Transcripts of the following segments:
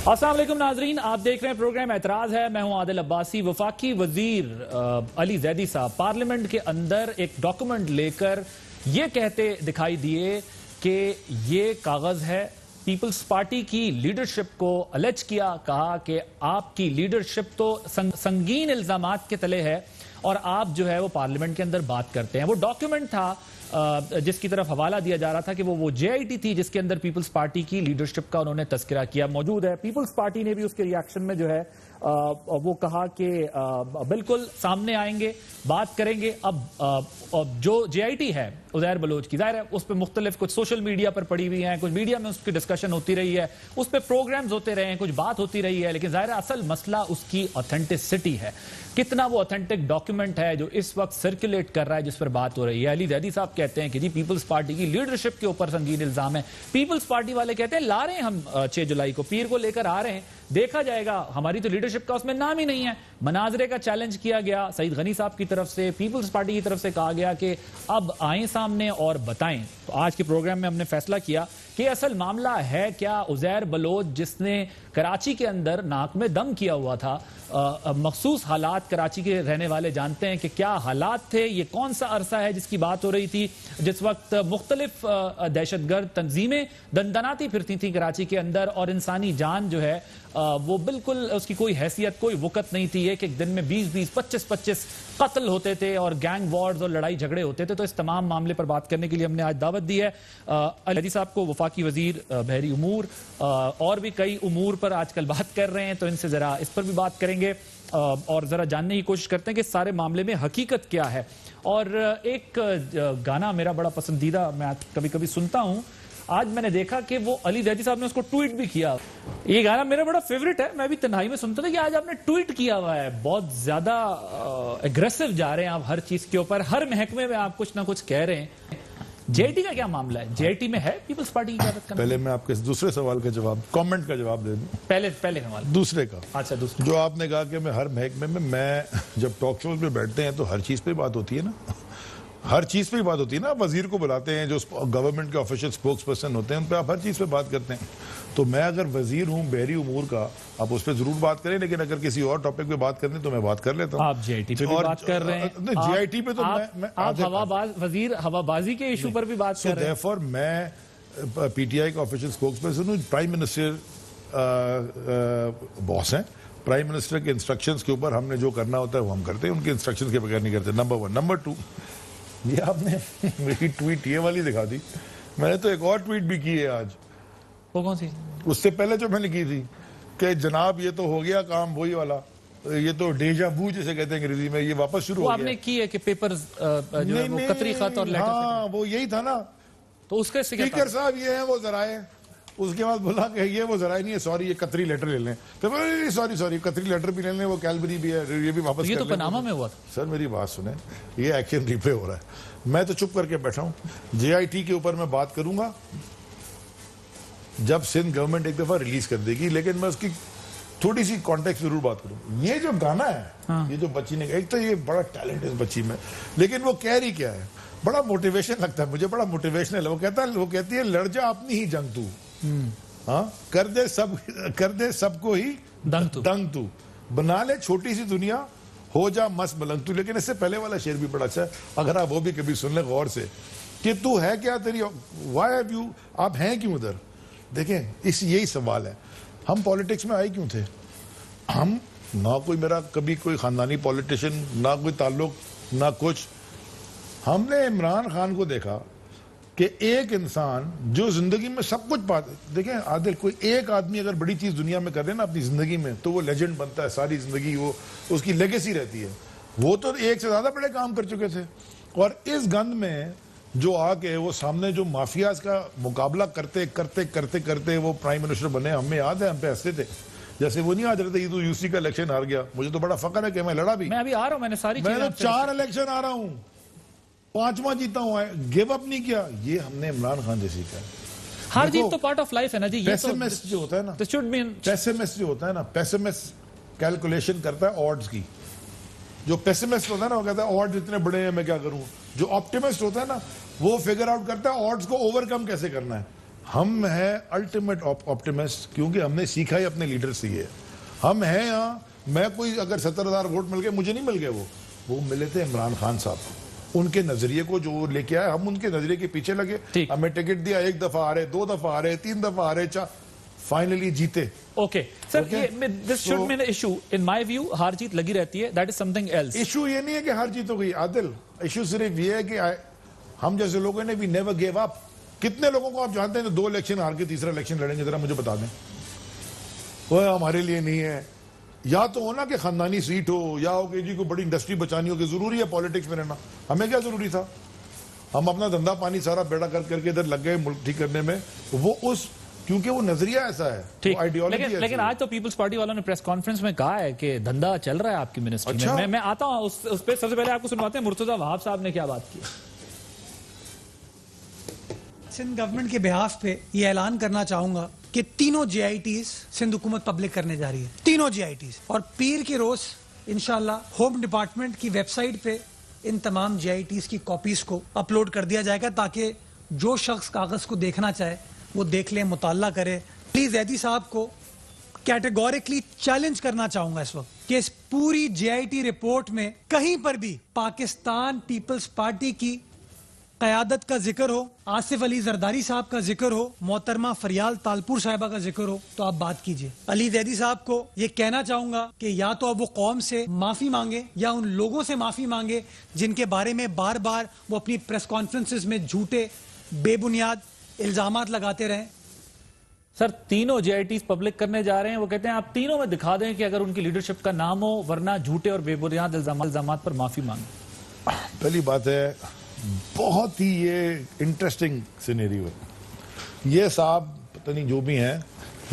अस्सलाम वालेकुम नाजरीन, आप देख रहे हैं प्रोग्राम एतराज है। मैं हूं आदिल अब्बासी। वफाकी वजीर अली जैदी साहब पार्लियामेंट के अंदर एक डॉक्यूमेंट लेकर ये कहते दिखाई दिए कि ये कागज है। पीपल्स पार्टी की लीडरशिप को अलर्ज किया, कहा कि आपकी लीडरशिप तो संगीन इल्जामात के तले है और आप जो है वो पार्लियामेंट के अंदर बात करते हैं। वो डॉक्यूमेंट था जिसकी तरफ हवाला दिया जा रहा था कि वो जेआईटी थी जिसके अंदर पीपल्स पार्टी की लीडरशिप का उन्होंने तस्करा किया, मौजूद है। पीपल्स पार्टी ने भी उसके रिएक्शन में जो है वो कहा कि बिल्कुल सामने आएंगे, बात करेंगे। अब जो जेआईटी है उज़ैर बलोच की, जाहिर है उस पर मुख्तलिफ कुछ सोशल मीडिया पर पड़ी हुई हैं, कुछ मीडिया में उसकी डिस्कशन होती रही है, उस पर प्रोग्राम्स होते रहे हैं, कुछ बात होती रही है, लेकिन जाहिर है असल मसला उसकी ऑथेंटिसिटी है। कितना वो ऑथेंटिक डॉक्यूमेंट है जो इस वक्त सर्कुलेट कर रहा है, जिस पर बात हो रही है। अली जैदी साहब कहते हैं कि जी पीपल्स पार्टी की लीडरशिप के ऊपर संगीन इल्जाम है। पीपल्स पार्टी वाले कहते हैं ला रहे हैं हम 6 जुलाई को, पीर को लेकर आ रहे हैं, देखा जाएगा। हमारी तो लीडरशिप का उसमें नाम ही नहीं है। मनाजरे का चैलेंज किया गया सईद गनी साहब की तरफ से, पीपल्स पार्टी की तरफ से कहा गया कि अब आए सामने और बताएं। तो आज के प्रोग्राम में हमने फैसला किया कि असल मामला है क्या। उज़ैर बलोच जिसने कराची के अंदर नाक में दम किया हुआ था, मखसूस हालात कराची के रहने वाले जानते हैं कि क्या हालात थे। ये कौन सा अरसा है जिसकी बात हो रही थी जिस वक्त मुख्तलिफ दहशतगर्द तंजीमें दंदनाती फिरती थी कराची के अंदर और इंसानी जान जो है वो बिल्कुल उसकी कोई हैसियत, कोई वक़्त नहीं थी। एक दिन में 20-20, 25-25 कत्ल होते थे और गैंग वॉर्स और लड़ाई झगड़े होते थे। तो इस तमाम मामले पर बात करने के लिए हमने आज दावत दी है अली साहब को, वफाकी वजीर बहरी उमूर, और भी कई उमूर पर आजकल बात कर रहे हैं, तो इनसे जरा इस पर भी बात करेंगे और जरा जानने की कोशिश करते हैं कि सारे मामले में हकीकत क्या है। और एक गाना मेरा बड़ा पसंदीदा, मैं कभी कभी सुनता हूं, आज मैंने देखा कि वो अली जैदी साहब ने उसको ट्वीट भी किया। ये गाना मेरा बड़ा फेवरेट है, मैं भी तन्हाई में सुनता था कि आज आपने ट्वीट किया हुआ है। बहुत ज्यादा एग्रेसिव जा रहे हैं आप हर चीज के ऊपर, हर महकमे में आप कुछ ना कुछ कह रहे हैं। जेआईटी का क्या मामला है? जेआईटी में है पीपल्स पार्टी की क्यादत करना? पहले मैं आपके दूसरे सवाल का जवाब, कमेंट का जवाब दे दूं। पहले सवाल दूसरे का। अच्छा, दूसरे जो आपने कहा कि मैं हर महकमे में, मैं जब टॉक शोज पे बैठते हैं तो हर चीज पे बात होती है ना, हर चीज पे बात होती है ना। वजीर को बुलाते हैं, जो गवर्नमेंट के ऑफिशियल स्पोक्स पर्सन होते हैं, उन पे आप हर चीज पे बात करते हैं। तो मैं अगर वजीर हूं बहरी उमूर का, आप उस पर जरूर बात करें, लेकिन अगर किसी और टॉपिक पे बात करनी तो मैं बात कर लेता हूं। आप जेआईटी पे भी बात कर रहे हैं? जेआईटी पे तो आप वजीर हवाबाजी के इशू पर भी बात कर रहे हैं। देयरफॉर मैं पीटीआई का ऑफिशियल स्पोक्स पर्सन हूं। प्राइम मिनिस्टर बॉस हैं। प्राइम मिनिस्टर के इंस्ट्रक्शंस के ऊपर हमने जो करना होता है वो हम करते हैं, उनके इंस्ट्रक्शंस के बगैर नहीं करते। नंबर 1। नंबर 2, ये आपने मेरी ट्वीट ये वाली दिखा दी। मैंने तो एक और ट्वीट भी की है आज। वो कौन सी? उससे पहले जो मैंने की थी कि जनाब ये तो हो गया काम, वही वाला, ये तो डेजा वू जिसे कहते हैं अंग्रेजी में, ये वापस शुरू हो गया। आपने की है कि पेपर्स जो है वो कतरी खत और लेटर, हाँ वो यही था ना। तो उसके स्पीकर साहब ये है वो जराए, उसके बाद बोला कि ये वो जराए नहीं है, सॉरी ये कतरी लेटर ले लें। तो सॉरी कतरी लेटर भी ले लें, वो कैलबरी भी है, ये भी वापस। ये तो पनामा में हुआ था। सर मेरी बात सुने, ये एक्शन रिप्ले हो रहा है। मैं तो चुप करके बैठा हूं। जेआईटी के ऊपर मैं बात करूंगा जब सिंध गवर्नमेंट एक दफा रिलीज कर देगी, लेकिन मैं उसकी थोड़ी सी कॉन्टेक्स्ट जरूर बात करूं। ये जो गाना है, हाँ। ये जो बच्ची ने, एक तो ये बड़ा टैलेंट है इस बच्ची में, लेकिन वो कह रही क्या है, बड़ा मोटिवेशन लगता है मुझे, बड़ा मोटिवेशनल है। वो कहती है लड़ जा अपनी ही जंग तू, हाँ कर दे सबको ही दंग तू, बना ले छोटी सी दुनिया, हो जा मस्त मलंग तू। लेकिन इससे पहले वाला शेर भी बड़ा अच्छा है, अगर आप वो भी कभी सुन ले गौर से, कि तू है क्या, तेरी व्हाई हैव यू, आप हैं क्यों उधर। देखें यही सवाल है, हम पॉलिटिक्स में आए क्यों थे। हम ना कोई मेरा कभी कोई खानदानी पॉलिटिशियन, ना कोई ताल्लुक, ना कुछ। हमने इमरान खान को देखा कि एक इंसान जो जिंदगी में सब कुछ पाते, देखें आदिल, कोई एक आदमी अगर बड़ी चीज दुनिया में कर रहे ना अपनी जिंदगी में, तो वो लेजेंड बनता है, सारी जिंदगी वो उसकी लेगेसी रहती है। वो तो एक से ज्यादा बड़े काम कर चुके थे, और इस गंद में जो आके वो सामने जो माफियाज का मुकाबला करते करते करते करते वो प्राइम मिनिस्टर बने। हमें याद है, हम पे हंसते थे, जैसे वो नहीं आज रहे थे ये तो यूसी का इलेक्शन हार गया। मुझे तो बड़ा फक्र है कि मैं लड़ा भी, मैं अभी आ रहा हूं, मैंने 4 इलेक्शन आ रहा हूं, 5वां जीता हूं, गिव अप नहीं किया। ये हमने इमरान खान जैसी का। हार जीत तो पार्ट ऑफ लाइफ है ना जी। पेसिमिस्ट जो होता है ना, पेसिमिस्ट जो होता है ना, पेसिमिस्ट कैलकुलेशन करता है ऑड्स की। जो पेसिमिस्ट होता है ना, वो कहता है ऑड्स इतने बड़े हैं, मैं क्या करूं। जो ऑप्टिमिस्ट होता है ना, वो फिगर आउट करता है ऑड्स को ओवरकम कैसे करना है। हम हैं अल्टीमेट ऑप्टिमिस्ट, क्योंकि हमने सीखा ही अपने लीडर से ये। हम हैं यहाँ, मैं कोई अगर 70,000 वोट मिल गए, मुझे नहीं मिल गए, वो मिले थे इमरान खान साहब को। उनके नजरिए को जो लेके आए, हम उनके नजरिए के पीछे लगे, हमें टिकट दिया, 1 दफा आ रहे, 2 दफा आ रहे, 3 दफा आ रहे, फाइनली जीते। Okay sir, this should be an issue in my view. हार जीत लगी रहती है, that is something else. Issue ये नहीं है कि हार जीत हो गई आदिल, इशू सिर्फ ये है कि हम जैसे लोगों ने भी नेवर गिव अप। कितने लोगों को आप जानते हैं जो 2 इलेक्शन हार के तीसरा इलेक्शन लड़ेंगे, जरा मुझे बता दें। वो हमारे लिए नहीं है, या तो हो ना कि खानदानी सीट हो, या हो कि जी को बड़ी इंडस्ट्री बचानी हो, कि जरूरी है पॉलिटिक्स में रहना। हमें क्या जरूरी था, हम अपना धंधा पानी सारा बेड़ा करके इधर लग गए मुल्क ठीक करने में। वो उस, क्योंकि वो नजरिया ऐसा है, वो आइडियोलॉजी है। लेकिन आज तो पीपल्स पार्टी वालों ने प्रेस कॉन्फ्रेंस में कहा है कि धंधा चल रहा है आपकी मिनिस्ट्री अच्छा? में। मैं आता हूं उस पर, सबसे पहले आपको सुनवाते हैं मुर्तजा वहाब साहब ने क्या बात की। सिंध गवर्नमेंट के बिहाफ पे ये ऐलान करना चाहूंगा कि तीनों JITs सिंध हुकूमत पब्लिक करने जा रही है, तीनों JITs। और पीर के रोज इंशाल्लाह होम डिपार्टमेंट की वेबसाइट पे इन तमाम JITs की कॉपीज को अपलोड कर दिया जाएगा, ताकि जो शख्स कागज को देखना चाहे वो देख ले, मुताला करे। प्लीज ज़ैदी साहब को कैटेगोरिकली चैलेंज करना चाहूंगा इस वक्त कि इस पूरी JIT रिपोर्ट में कहीं पर भी पाकिस्तान पीपल्स पार्टी की क़यादत का जिक्र हो, आसिफ अली जरदारी साहब का जिक्र हो, मोहतरमा फरियाल तालपुर साहिबा का जिक्र हो, तो आप बात कीजिए। अली ज़ैदी साहब को ये कहना चाहूंगा कि या तो अब वो कौम से माफी मांगे या उन लोगों से माफी मांगे जिनके बारे में बार बार वो अपनी प्रेस कॉन्फ्रेंसेस में झूठे बेबुनियाद इल्जामात लगाते रहे। सर, तीनों JITs पब्लिक करने जा रहे हैं, वो कहते हैं आप तीनों में दिखा दें कि अगर उनकी लीडरशिप का नाम हो, वरना झूठे और बेबुनियाद इल्जामात पर माफी मांगे। पहली बात है, बहुत ही ये इंटरेस्टिंग सिनेरियो है। ये साहब पता नहीं जो भी हैं,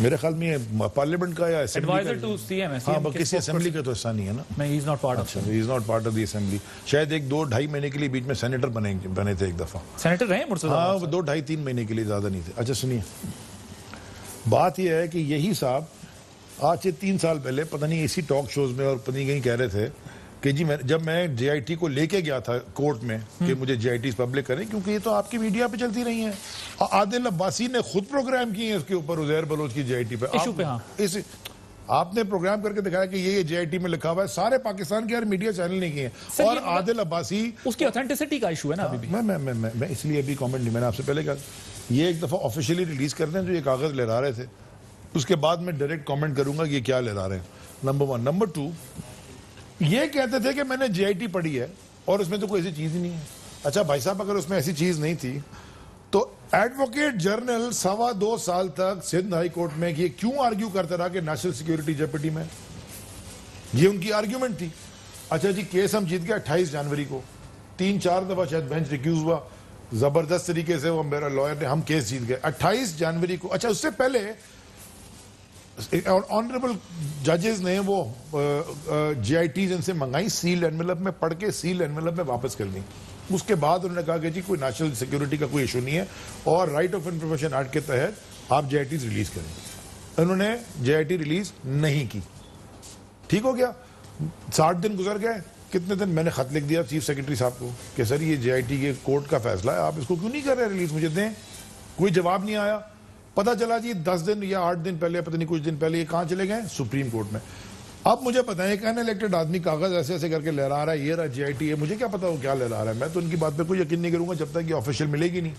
मेरे ख्याल में ये पार्लियामेंट का या एडवाइजर टू CM है। हाँ, किसी असेंबली का तो हिस्सा नहीं है ना। नहीं, he is not part of, he is not part of the assembly. शायद 1-2-2.5 महीने के लिए बीच में सेनेटर बने थे एक दफा। सेनेटर रहे मुर्तजा? हाँ, वो 2-2.5-3 महीने के लिए, ज्यादा नहीं थे। अच्छा सुनिए, बात यह है कि यही साहब आज से 3 साल पहले पता नहीं इसी टॉक शोज में और पता नहीं कहीं कह रहे थे कि जी जब मैं JIT को लेके गया था कोर्ट में कि मुझे JITs पब्लिक करें, क्योंकि ये तो आपकी मीडिया पे चलती रही हैं। आदिल अब्बासी ने खुद प्रोग्राम किए हैं उसके ऊपर, उज़ैर बलोच की JIT पे इशू पे। हाँ, आपने प्रोग्राम करके दिखाया कि ये JIT में लिखा हुआ है, सारे पाकिस्तान के हर मीडिया चैनल ने किए हैं। और आदिल अब्बासी, उसकी ऑथेंटिसिटी का इशू है ना अभी भी। मैं इसलिए अभी कमेंट नहीं, मैंने आपसे पहले कहा ये एक दफा ऑफिशियली रिलीज कर दें जो ये कागज लहरा रहे थे, उसके बाद मैं डायरेक्ट कमेंट करूंगा कि ये क्या लहरा रहे हैं। नंबर 1। नंबर 2, ये कहते थे कि मैंने JIT पढ़ी है और उसमें तो कोई ऐसी चीज ही नहीं है। अच्छा भाई साहब, अगर उसमें ऐसी चीज नहीं थी तो एडवोकेट जनरल 2.25 साल तक सिंध हाई कोर्ट में ये क्यों आर्ग्यू करता रहा कि नेशनल सिक्योरिटी जेपटी में? ये उनकी आर्ग्यूमेंट थी। अच्छा जी, केस हम जीत गए 28 जनवरी को, 3-4 दफा शायद बेंच रिक्यूज हुआ, जबरदस्त तरीके से वो मेरा लॉयर ने, हम केस जीत गए 28 जनवरी को। अच्छा, उससे पहले ऑनरेबल जजेस ने वो JITs इनसे मंगाई, सील एनवेलप में पढ़ के सील एनवेलप में वापस कर दी। उसके बाद उन्होंने कहा कि जी कोई नेशनल सिक्योरिटी का कोई इशू नहीं है और राइट ऑफ इंफॉर्मेशन एक्ट के तहत आप JITs रिलीज करें। उन्होंने JIT रिलीज नहीं की। ठीक हो गया, 60 दिन गुजर गए। कितने दिन मैंने खत लिख दिया चीफ सेक्रेटरी साहब को कि सर ये JIT के कोर्ट का फैसला है, आप इसको क्यों नहीं कर रहे रिलीज, मुझे दें। कोई जवाब नहीं आया। पता चला जी 10 दिन या 8 दिन पहले, पता नहीं कुछ दिन पहले, ये कहां चले गए? सुप्रीम कोर्ट में। अब मुझे पता है कि अनइलेक्टेड आदमी कागज ऐसे ऐसे करके लहरा रहा है, ये रहा JIT है, मुझे क्या पता वो क्या लहरा रहा है। मैं तो उनकी बात पे कोई यकीन नहीं करूंगा जब तक ये ऑफिशियल मिलेगी नहीं।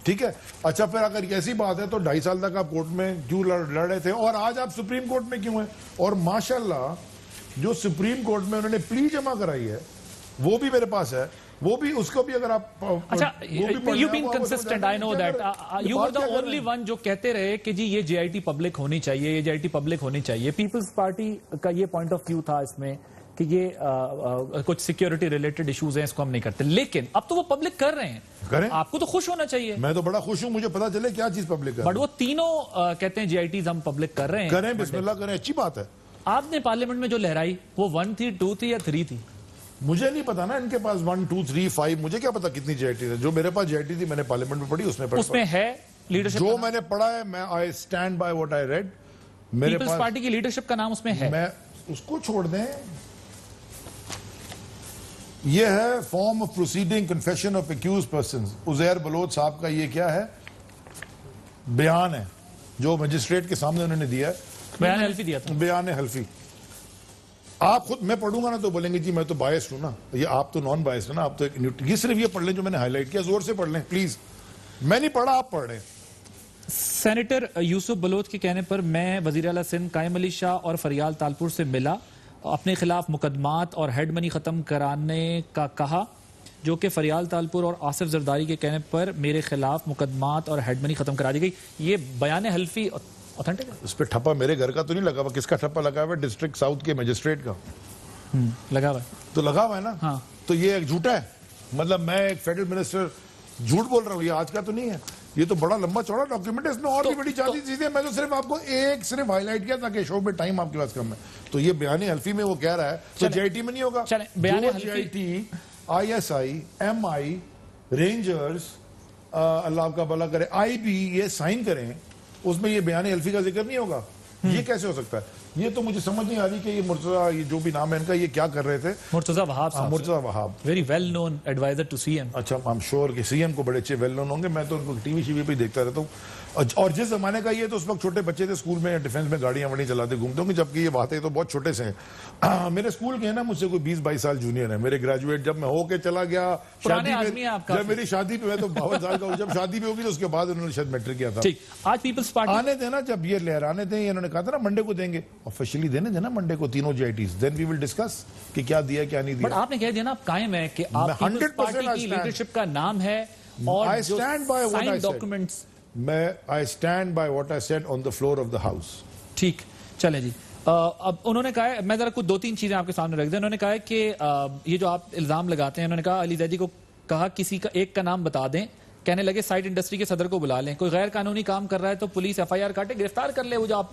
ठीक है। अच्छा, फिर अगर ऐसी बात है तो 2.5 साल तक आप कोर्ट में क्यों लड़ रहे थे और आज आप सुप्रीम कोर्ट में क्यों हैं? और माशाल्लाह जो सुप्रीम कोर्ट में उन्होंने प्ली जमा कराई है वो भी मेरे पास है, वो भी, उसको भी अगर आप, अच्छा, you been consistent, I know that you were the only one जो कहते रहे कि जी ये JIT पब्लिक होनी चाहिए, ये JIT पब्लिक होनी चाहिए। पीपल्स पार्टी का ये पॉइंट ऑफ व्यू था इसमें कि ये कुछ सिक्योरिटी रिलेटेड इश्यूज हैं, इसको हम नहीं करते, लेकिन अब तो वो पब्लिक कर रहे हैं। करें, आपको तो खुश होना चाहिए। मैं तो बड़ा खुश हूं, मुझे पता चले क्या चीज पब्लिक कर, बट वो तीनों कहते हैं JITs हम पब्लिक कर रहे हैं। करें, बिस्मिल्लाह करें, अच्छी बात है। आपने पार्लियामेंट में जो लहराई वो 1 थी, 2 थी या 3 थी? मुझे नहीं पता ना, इनके पास 1, 2, 3, 5, मुझे क्या पता कितनी JIT है। जो मेरे पास JIT थी मैंने पार्लियामेंट में पढ़ी, उसमें है लीडरशिप, जो मैंने पढ़ा है, मैं I stand by what I read. मेरे पीपल्स पार्टी की लीडरशिप का नाम उसमें है। मैं उसको छोड़ दें, ये है form of proceeding confession of accused persons. Uzair Baloch साहब का ये क्या है? बयान है जो मजिस्ट्रेट के सामने उन्होंने दिया है, बयान हल्फी दिया था। बयान हल्फी। आप खुद, मैं पढ़ूंगा ना तो बोलेंगे जी मैं तो बायस्ड हूं ना, ये आप तो नॉन बायस्ड है ना, आप तो ये सिर्फ ये पढ़ लें जो मैंने हाईलाइट किया, जोर से पढ़ लें प्लीज। मैं नहीं पढ़ा, आप पढ़ रहे हैं। सेनेटर यूसुफ बलोच के कहने पर मैं वजीर आला सिंध कायम अली शाह और फरियाल तालपुर से मिला, अपने खिलाफ मुकदमात और हेड मनी खत्म कराने का कहा, जो कि फरियाल तालपुर और आसिफ जरदारी के कहने पर मेरे खिलाफ मुकदमात और हेड मनी खत्म करा दी गई। ये बयान हल्फी ऑथेंटिक है? इस पे ठप्पा मेरे घर का तो नहीं लगा हुआ, किसका ठप्पा लगा हुआ है? डिस्ट्रिक्ट साउथ के मजिस्ट्रेट का लगा हुआ है। तो लगा हुआ है ना। हाँ। तो ये एक झूठा है, मतलब मैं एक फेडरल मिनिस्टर झूठ बोल रहा हूँ, ये आज का तो नहीं है, ये तो बड़ा लंबा चौड़ा डॉक्यूमेंट है, इसमें और भी बड़ी ज्यादा चीजें। मैं तो सिर्फ आपको सिर्फ हाईलाइट किया ताकि शो में टाइम आपके पास कम है। तो ये बयान हल्फी में वो कह रहा है तो जेआईटी में नहीं होगा। जेआईटी, आईएसआई, एमआई, रेंजर्स, अल्लाह का भला करे, आईबी, ये साइन करें, उसमें ये बयान हल्फी का जिक्र नहीं होगा। ये कैसे हो सकता है? ये तो मुझे समझ नहीं आ रही कि ये मुर्तजा, ये जो भी नाम है इनका, ये क्या कर रहे थे? मुर्तजा वहाब साहब। Murtaza Wahab, very well known adviser to CM. अच्छा, आई एम श्योर कि सीएम को बड़े अच्छे वेल नोन होंगे, मैं तो उनको टीवी शीवी पे देखता रहता हूँ। और जिस जमाने का ये, तो उस वक्त छोटे बच्चे थे, स्कूल में डिफेंस में गाड़ियां वाड़ी चलाते घूमते होंगे, जबकि ये बातें तो बहुत छोटे से हैं। मेरे स्कूल के हैं ना, मुझसे कोई 20-22 साल जूनियर है, मेरे ग्रेजुएट जब मैं होके चला गया शादी में, जब मेरी शादी पे, मैं तो 52 साल का हूँ, जब शादी पे होगी तो उसके बाद उन्होंने शायद मैट्रिक किया था। ठीक, आज पीपल्स पार्टी आने थे ना, जब ये लहराने थे, इन्होंने कहा था ना मंडे को देंगे, ऑफिशियली देने थे ना मंडे को तीनों जेआईटीज, देन वी विल डिस्कस कि क्या दिया क्या नहीं दिया। बट आपने कह दिया ना, आप कायम है कि आप पीपल्स पार्टी की लीडरशिप का नाम है और I stand by what I said. Documents. मैं I stand by what I said on the floor of the house. ठीक, चलें जी। अब उन्होंने कहा है, मैं जरा कुछ 2-3 चीजें आपके सामने रख दें। उन्होंने कहा है कि ये जो आप इल्जाम लगाते हैं, उन्होंने कहा अली जैदी को कहा किसी का एक का नाम बता दें, कहने लगे साइड इंडस्ट्री के सदर को बुला लें, कोई गैर कानूनी काम कर रहा है तो पुलिस एफआईआर काटे, गिरफ्तार कर ले। वो जो आप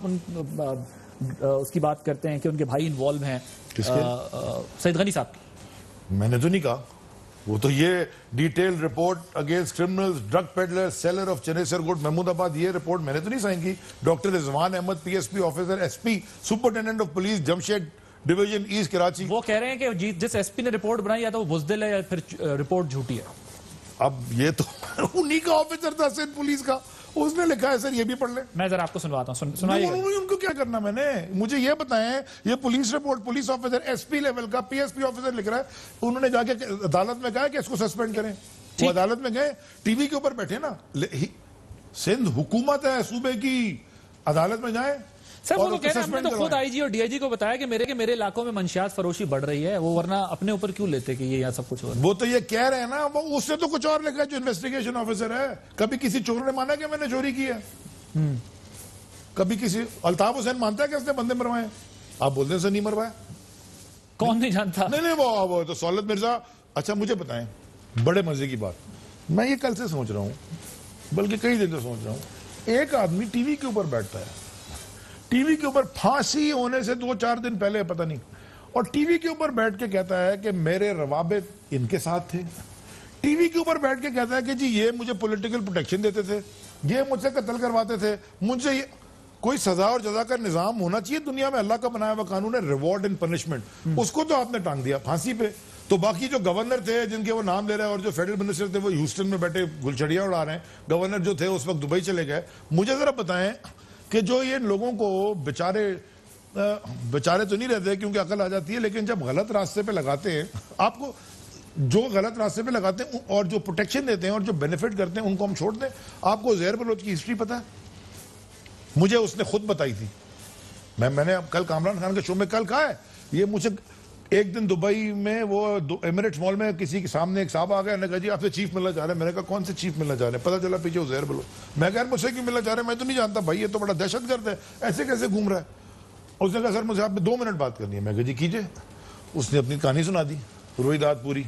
उसकी बात करते हैं कि उनके भाई इन्वॉल्व हैं, सईद गनी साहब की। मैंने तो नहीं कहा, वो तो ये detail report against criminals, drug peddler, seller of Chanesar Goth Mahmoodabad, ये रिपोर्ट मैंने तो नहीं साइन की। Doctor Rizwan Ahmed, PSP officer, SP superintendent of police Jamshed division east Karachi, वो कह रहे हैं कि जिस एसपी ने रिपोर्ट बनाई या तो वो बुज़दिल है या फिर रिपोर्ट झूठी है। अब ये तो उन्हीं का ऑफिसर था सिंध पुलिस का, उसने लिखा है सर, ये भी पढ़ ले। मैं जरा आपको सुनवाता हूँ, सुनाइए। उनको क्या करना, मैंने मुझे ये बताएं, ये police report, police officer SP level का पीएसपी ऑफिसर लिख रहा है, उन्होंने जाके अदालत में कहा कि इसको सस्पेंड करें। वो अदालत में गए, टीवी के ऊपर बैठे ना, सिंध हुकूमत है सूबे की, अदालत में जाए। सर वो तो कह रहे हैं, हमने तो खुद आईजी और डीआईजी को बताया कि मेरे इलाकों में मंशियात फरोशी बढ़ रही है, वो वरना अपने ऊपर क्यों लेते कि ये यहाँ सब कुछ हो रहा है। वो तो ये कह रहे हैं ना, वो उससे तो कुछ और लिखा है जो इन्वेस्टिगेशन ऑफिसर है। कभी किसी चोर ने माना कि मैंने चोरी की है? कभी किसी अल्ताफ हुसैन मानता है कि उसने बंदे मरवाए? आप बोलते हैं सर नहीं मरवाया, कौन नहीं जानता? नहीं वो तो सौलत मिर्जा। अच्छा मुझे बताएं, बड़े मजे की बात, मैं ये कल से सोच रहा हूं, बल्कि कई दिन से सोच रहा हूं, एक आदमी टीवी के ऊपर बैठता है, टीवी के ऊपर फांसी होने से 2-4 दिन पहले पता नहीं, और टीवी के ऊपर बैठ के कहता है कि मेरे रवाबित इनके साथ थे। टीवी के ऊपर बैठ के कहता है कि जी ये मुझे पॉलिटिकल प्रोटेक्शन देते थे, ये मुझसे कत्ल करवाते थे, मुझे ये कोई सजा और जजा का निजाम होना चाहिए दुनिया में, अल्लाह का बनाया हुआ कानून है, रिवॉर्ड एंड पनिशमेंट, उसको तो आपने टांग दिया फांसी पे। तो बाकी जो गवर्नर थे जिनके वो नाम ले रहे हैं और जो फेडरल मिनिस्टर थे वो ह्यूस्टन में बैठे गुलछड़ियां उड़ा रहे हैं, गवर्नर जो थे उस वक्त दुबई चले गए। मुझे जरा बताएं कि जो ये लोगों को बेचारे तो नहीं रहते क्योंकि अकल आ जाती है, लेकिन जब गलत रास्ते पे लगाते हैं, आपको जो गलत रास्ते पे लगाते हैं और जो प्रोटेक्शन देते हैं और जो बेनिफिट करते हैं उनको हम छोड़ दें। आपको ज़हर बलोच की हिस्ट्री पता है? मुझे उसने खुद बताई थी, मैंने कल कामरान खान के शो में कल कहा है, ये मुझे एक दिन दुबई में वो एमिरेट्स मॉल में किसी के सामने एक साहब आ गया, ने कहा जी आपसे चीफ मिलना चाह रहे हैं। मैंने कहा कौन से चीफ मिलना चाह रहे हैं? पता चला पीछे उज़ैर बलोच। मैं कहा मुझसे क्यों मिलना चाह रहे हैं? मैं तो नहीं जानता भाई, ये तो बड़ा दहशतगर्द है, ऐसे कैसे घूम रहा है? उसने कहा सर मुझे आप 2 मिनट बात करनी है। मैं कहा जी कीजिए। उसने अपनी कहानी सुना दी, रोईदाद पूरी।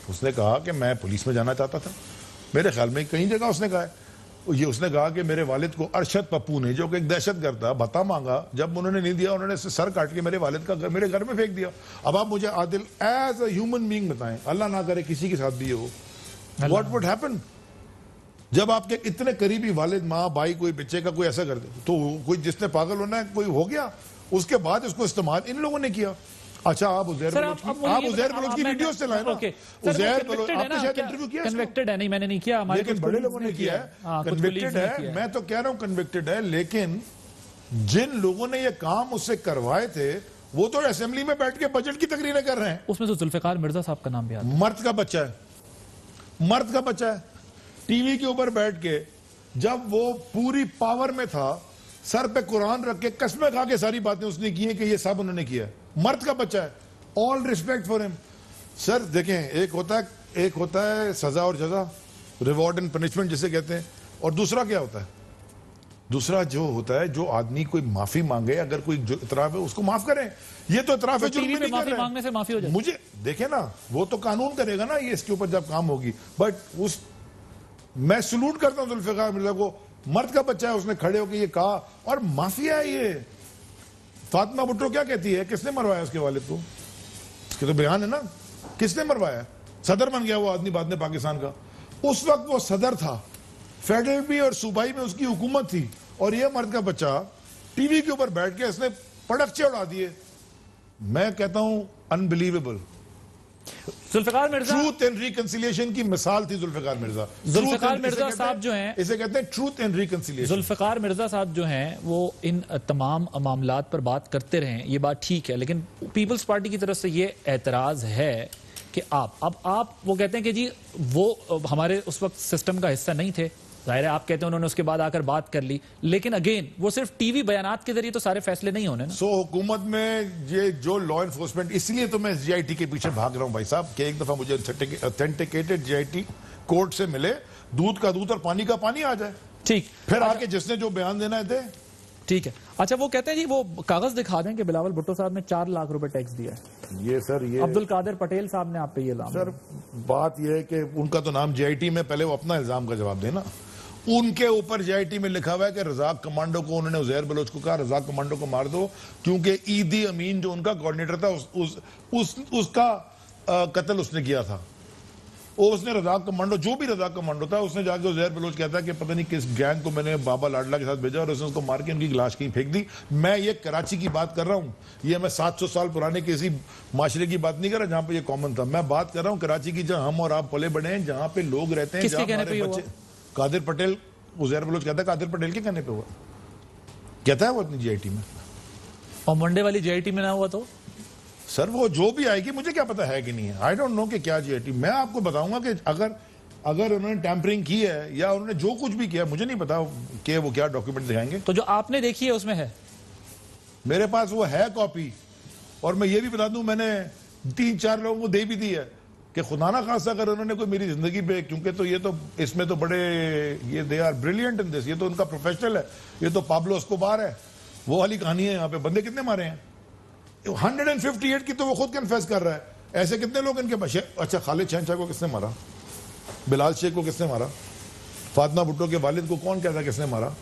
उसने कहा कि मैं पुलिस में जाना चाहता था, मेरे ख्याल में कई जगह उसने कहा है ये, उसने कहा कि मेरे वालिद को अरशद पप्पू ने, जो कि एक दहशतगर्द था, भत्ता मांगा, जब उन्होंने नहीं दिया उन्होंने सर काट के मेरे वालिद का मेरे घर में फेंक दिया। अब आप मुझे Adil as a human being बताएं, अल्लाह ना करे किसी के साथ भी ये हो, व्हाट वुड हैपन? जब आपके इतने करीबी वालिद, माँ, भाई, कोई बच्चे का कोई ऐसा कर दे, तो कोई जिसने पागल होना है कोई हो गया, उसके बाद इसको इस्तेमाल इन लोगों ने किया। अच्छा, आप उज़ैर बलोच की वीडियोस चलाएं ना। उज़ैर बलोच आपने शायद इंटरव्यू किया, कन्विक्टेड है नहीं, मैंने नहीं किया, लेकिन बड़े लोगों ने किया है। कन्विक्टेड है, मैं तो कह रहा हूं कन्विक्टेड है, लेकिन जिन लोगों ने ये काम उससे करवाए थे वो तो असेंबली में बैठ के बजट की तकरीरें कर रहे हैं। उसमें तो जुल्फिकार मिर्जा साहब का नाम भी आता है। मर्द का बच्चा है, मर्द का बच्चा है, टीवी के ऊपर बैठ के जब वो पूरी पावर में था, सर पे कुरान रख के कसमें खा के सारी बातें उसने की हैं कि ये सब उन्होंने किया है। मर्द का बच्चा है, all respect for him. Sir देखें, एक होता है सजा और जजा, रिवॉर्ड एंड पनिशमेंट जिसे कहते हैं, और दूसरा क्या होता है? दूसरा जो होता है, जो आदमी कोई माफी मांगे, अगर कोई जो इतराफ है उसको माफ करें। ये तो इतराफ है, जुर्म नहीं कर माफी मांगने से माफी हो जाए। मुझे देखे ना, वो तो कानून करेगा ना ये इसके ऊपर जब काम होगी। बट मैं सलूट करता हूं जुल्फिकार मिर्जा को, मर्द का बच्चा है, उसने खड़े होकर ये कहा, और माफिया है ये। फातिमा भुट्टो क्या कहती है, किसने मरवाया उसके वालिद को? इसके तो बयान है ना, किसने मरवाया? सदर बन गया वो आदमी बाद में पाकिस्तान का। उस वक्त वो सदर था, फेडरल भी और सूबाई में उसकी हुकूमत थी, और ये मर्द का बच्चा टीवी के ऊपर बैठ के इसने पटकचे उड़ा दिए। मैं कहता हूं unbelievable. Zulfiqar Mirza truth and reconciliation की मिसाल थी जुल्फिकार मिर्जा। जुल्फिकार मिर्जा साहब जो हैं, इसे कहते हैं truth and reconciliation. Zulfiqar Mirza साहब जो हैं वो इन तमाम मामलात पर बात करते रहे, ये बात ठीक है, लेकिन पीपल्स पार्टी की तरफ से ये एतराज है कि आप वो कहते हैं कि जी वो हमारे उस वक्त सिस्टम का हिस्सा नहीं थे। जाहिर है आप कहते हैं उन्होंने उसके बाद आकर बात कर ली, लेकिन अगेन वो सिर्फ टीवी बयानात के जरिए तो सारे फैसले नहीं होने ना। हुकूमत में ये जो लॉ एनफोर्समेंट, इसलिए तो मैं जीआईटी के पीछे भाग रहा हूं भाई साहब, कि एक दफा मुझे ऑथेंटिकेटेड जीआईटी कोर्ट से मिले, दूध का दूध और पानी का पानी आ जाए। ठीक, फिर आके जिसने जो बयान देना है दे। ठीक है। अच्छा, वो कहते हैं जी वो कागज दिखा दें कि बिलावल भुट्टो साहब ने 4 लाख रुपए टैक्स दिया है। ये सर, ये अब्दुल कादिर पटेल साहब ने आप पे ये इल्जाम। सर बात यह है कि उनका तो नाम जीआईटी में, पहले वो अपना इल्जाम का जवाब देना। उनके ऊपर जीआईटी में लिखा हुआ है कि रजाक कमांडो को, उन्होंने उज़ैर बलोच को कहा रजाक कमांडो को मार दो, क्योंकि ईदी अमीन जो उनका कोऑर्डिनेटर था उसका कत्ल उसने किया था। उसने रजाक कमांडो, जो भी रजाक कमांडो था, उसने जाके उज़ैर बलोच कहता है कि पता नहीं किस गैंग को मैंने बाबा लाडला के साथ भेजा और उसने उसको मार के उनकी लाश कहीं फेंक दी। मैं ये कराची की बात कर रहा हूँ, ये मैं 700 साल पुराने किसी माशरे की बात नहीं कर रहा जहां पे ये कॉमन था। मैं बात कर रहा हूँ कराची की, जहां हम और आप पले बड़े हैं, जहां पे लोग रहते हैं, जहां हमारे बच्चे। कादिर पटेल, उज़ैर बलोच कहता है कादिर पटेल के कहने पे हुआ, कहता है वो अपनी जीआईटी में। और मंडे वाली जीआईटी में ना हुआ तो सर वो जो भी आएगी, मुझे क्या पता है कि नहीं है, आई डोंट नो कि क्या जीआईटी। मैं आपको बताऊंगा कि अगर उन्होंने टैंपरिंग की है या उन्होंने जो कुछ भी किया, मुझे नहीं पता कि वो क्या डॉक्यूमेंट दिखाएंगे। तो जो आपने देखी है उसमें है, मेरे पास वो है कॉपी, और मैं ये भी बता दूं मैंने 3-4 लोगों को दे भी दी है कि खुदा ना खासा अगर उन्होंने कोई मेरी जिंदगी पे, क्योंकि तो ये तो इसमें तो बड़े ये they are brilliant in this, ये तो उनका प्रोफेशनल है, ये तो पाब्लो एस्कोबार है, वो वाली कहानी है। यहाँ पे बंदे कितने मारे हैं, 158 की तो वो खुद कन्फेस कर रहा है। ऐसे कितने लोग इनके पास। अच्छा, खालिद शहनशाह को किसने मारा, बिलाल शेख को किसने मारा, फातिमा भुट्टो के वालिद को कौन कहता है किसने मारा?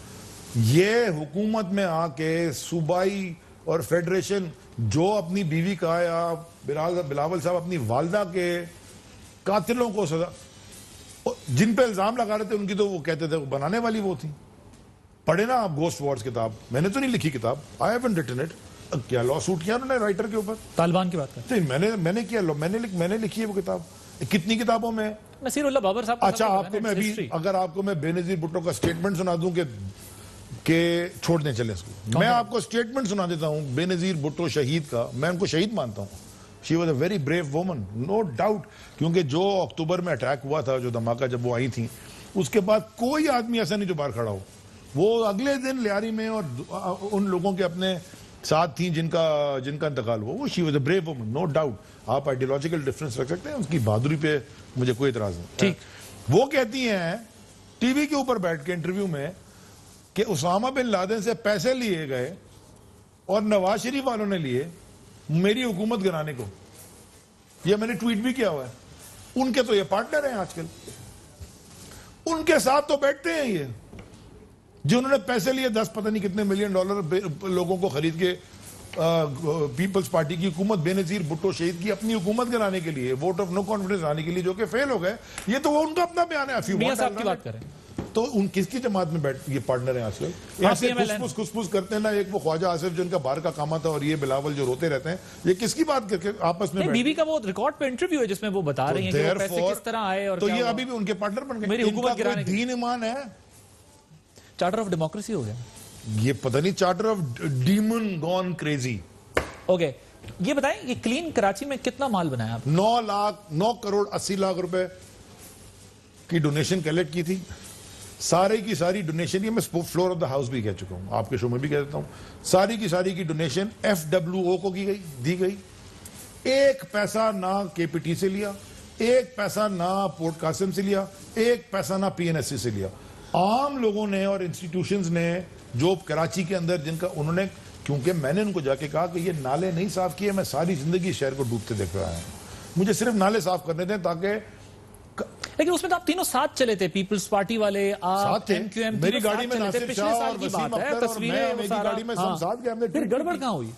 ये हुकूमत में आके सूबाई और फेडरेशन जो अपनी बीवी का या बिलावल साहब अपनी वालदा के कातिलों को सजा, जिन पे इल्जाम लगा रहे थे उनकी तो वो कहते थे वो बनाने वाली वो थी। पढ़े ना आप गोस्ट वॉर्स किताब, मैंने तो नहीं लिखी किताब, आई हैवंट रिटन इट। क्या लॉ सूट किया उन्होंने राइटर के ऊपर, तालिबान की बात करते हैं। मैंने किया, मैंने लिखी है वो किताब। कितनी किताबों में? नसीरुल्लाह बाबर साहब। अच्छा, आपको मैं अभी अगर आपको मैं बेनजीर भुट्टो का स्टेटमेंट सुना दूं कि छोड़ने चले इसको, मैं आपको स्टेटमेंट सुना देता हूं बेनजीर भुट्टो शहीद का। मैं उनको शहीद मानता हूं, she was a very brave woman, no doubt, क्योंकि जो अक्टूबर में अटैक हुआ था, जो धमाका जब वो आई थी, उसके बाद कोई आदमी ऐसा नहीं जो बाहर खड़ा हो। वो अगले दिन लियारी में और उन लोगों के अपने साथ थी जिनका इंतकाल हुआ। वो she was a brave woman, no doubt. आप आइडियोलॉजिकल डिफरेंस रख सकते हैं, उसकी बहादुरी पे मुझे कोई इतराज नहीं। ठीक, वो कहती हैं टीवी के ऊपर बैठ के इंटरव्यू में कि उसामा बिन लादेन से पैसे लिए गए और नवाज शरीफ वालों ने लिए मेरी हुकूमत गिराने को। ये मैंने ट्वीट भी किया हुआ है। उनके तो ये पार्टनर हैं आजकल, उनके साथ तो बैठते हैं ये, जिन्होंने पैसे लिए 10 पता नहीं कितने $मिलियन लोगों को खरीद के पीपल्स पार्टी की हुकूमत बेनजीर भुट्टो शहीद की अपनी हुकूमत गिराने के लिए, वोट ऑफ नो कॉन्फिडेंस आने के लिए, जो कि फेल हो गए। ये तो वो उनका अपना बयान है। मियां साहब की बात करें तो उन किसकी जमात में बैठ ये पार्टनर हैं आजकल? ऐसे खुसफुस करते हैं ना, एक वो ख्वाजा आसिफ जो इनका बाहर का काम था और ये बिलावल जो रोते रहते हैं, ये किसकी बात करके आपस में? बीबी का वो रिकॉर्ड पे इंटरव्यू है जिसमें वो बता रही हैं कि वो पैसे किस तरह आए और तो ये अभी भी उनके पार्टनर बन गए। मेरी हुकूमत गिराने के दीन ईमान है, चार्टर ऑफ डेमोक्रेसी हो गया ये पता नहीं, charter of demon gone crazy. Okay, ये बताएं ये क्लीन कराची में कितना माल बनाया आप? 9 करोड़ 80 लाख रुपए की डोनेशन कलेक्ट की थी। सारी की सारी डोनेशन, ये मैं फ्लोर ऑफ द हाउस भी कह चुका हूं, आपके शो में भी कह देता हूं, सारी की सारी की डोनेशन FWO को दी गई। एक पैसा ना KPT से लिया, एक पैसा ना पोर्ट कासिम से लिया, एक पैसा ना PNSC से लिया। आम लोगों ने और इंस्टीट्यूशंस ने जो कराची के अंदर जिनका उन्होंने, क्योंकि मैंने उनको जाके कहा कि ये नाले नहीं साफ किए, मैं सारी जिंदगी शहर को डूबते देख रहा हूं, मुझे सिर्फ नाले साफ करने दें ताकि। लेकिन उसमें तो आप तीनों साथ चले थे, पीपल्स पार्टी वाले, आप MQM, मेरी गाड़ी में नासिर शाह और वसीम अख्तर और मैं, मेरी गाड़ी में सब साथ गए। हमने फिर गड़बड़ कहां हुई?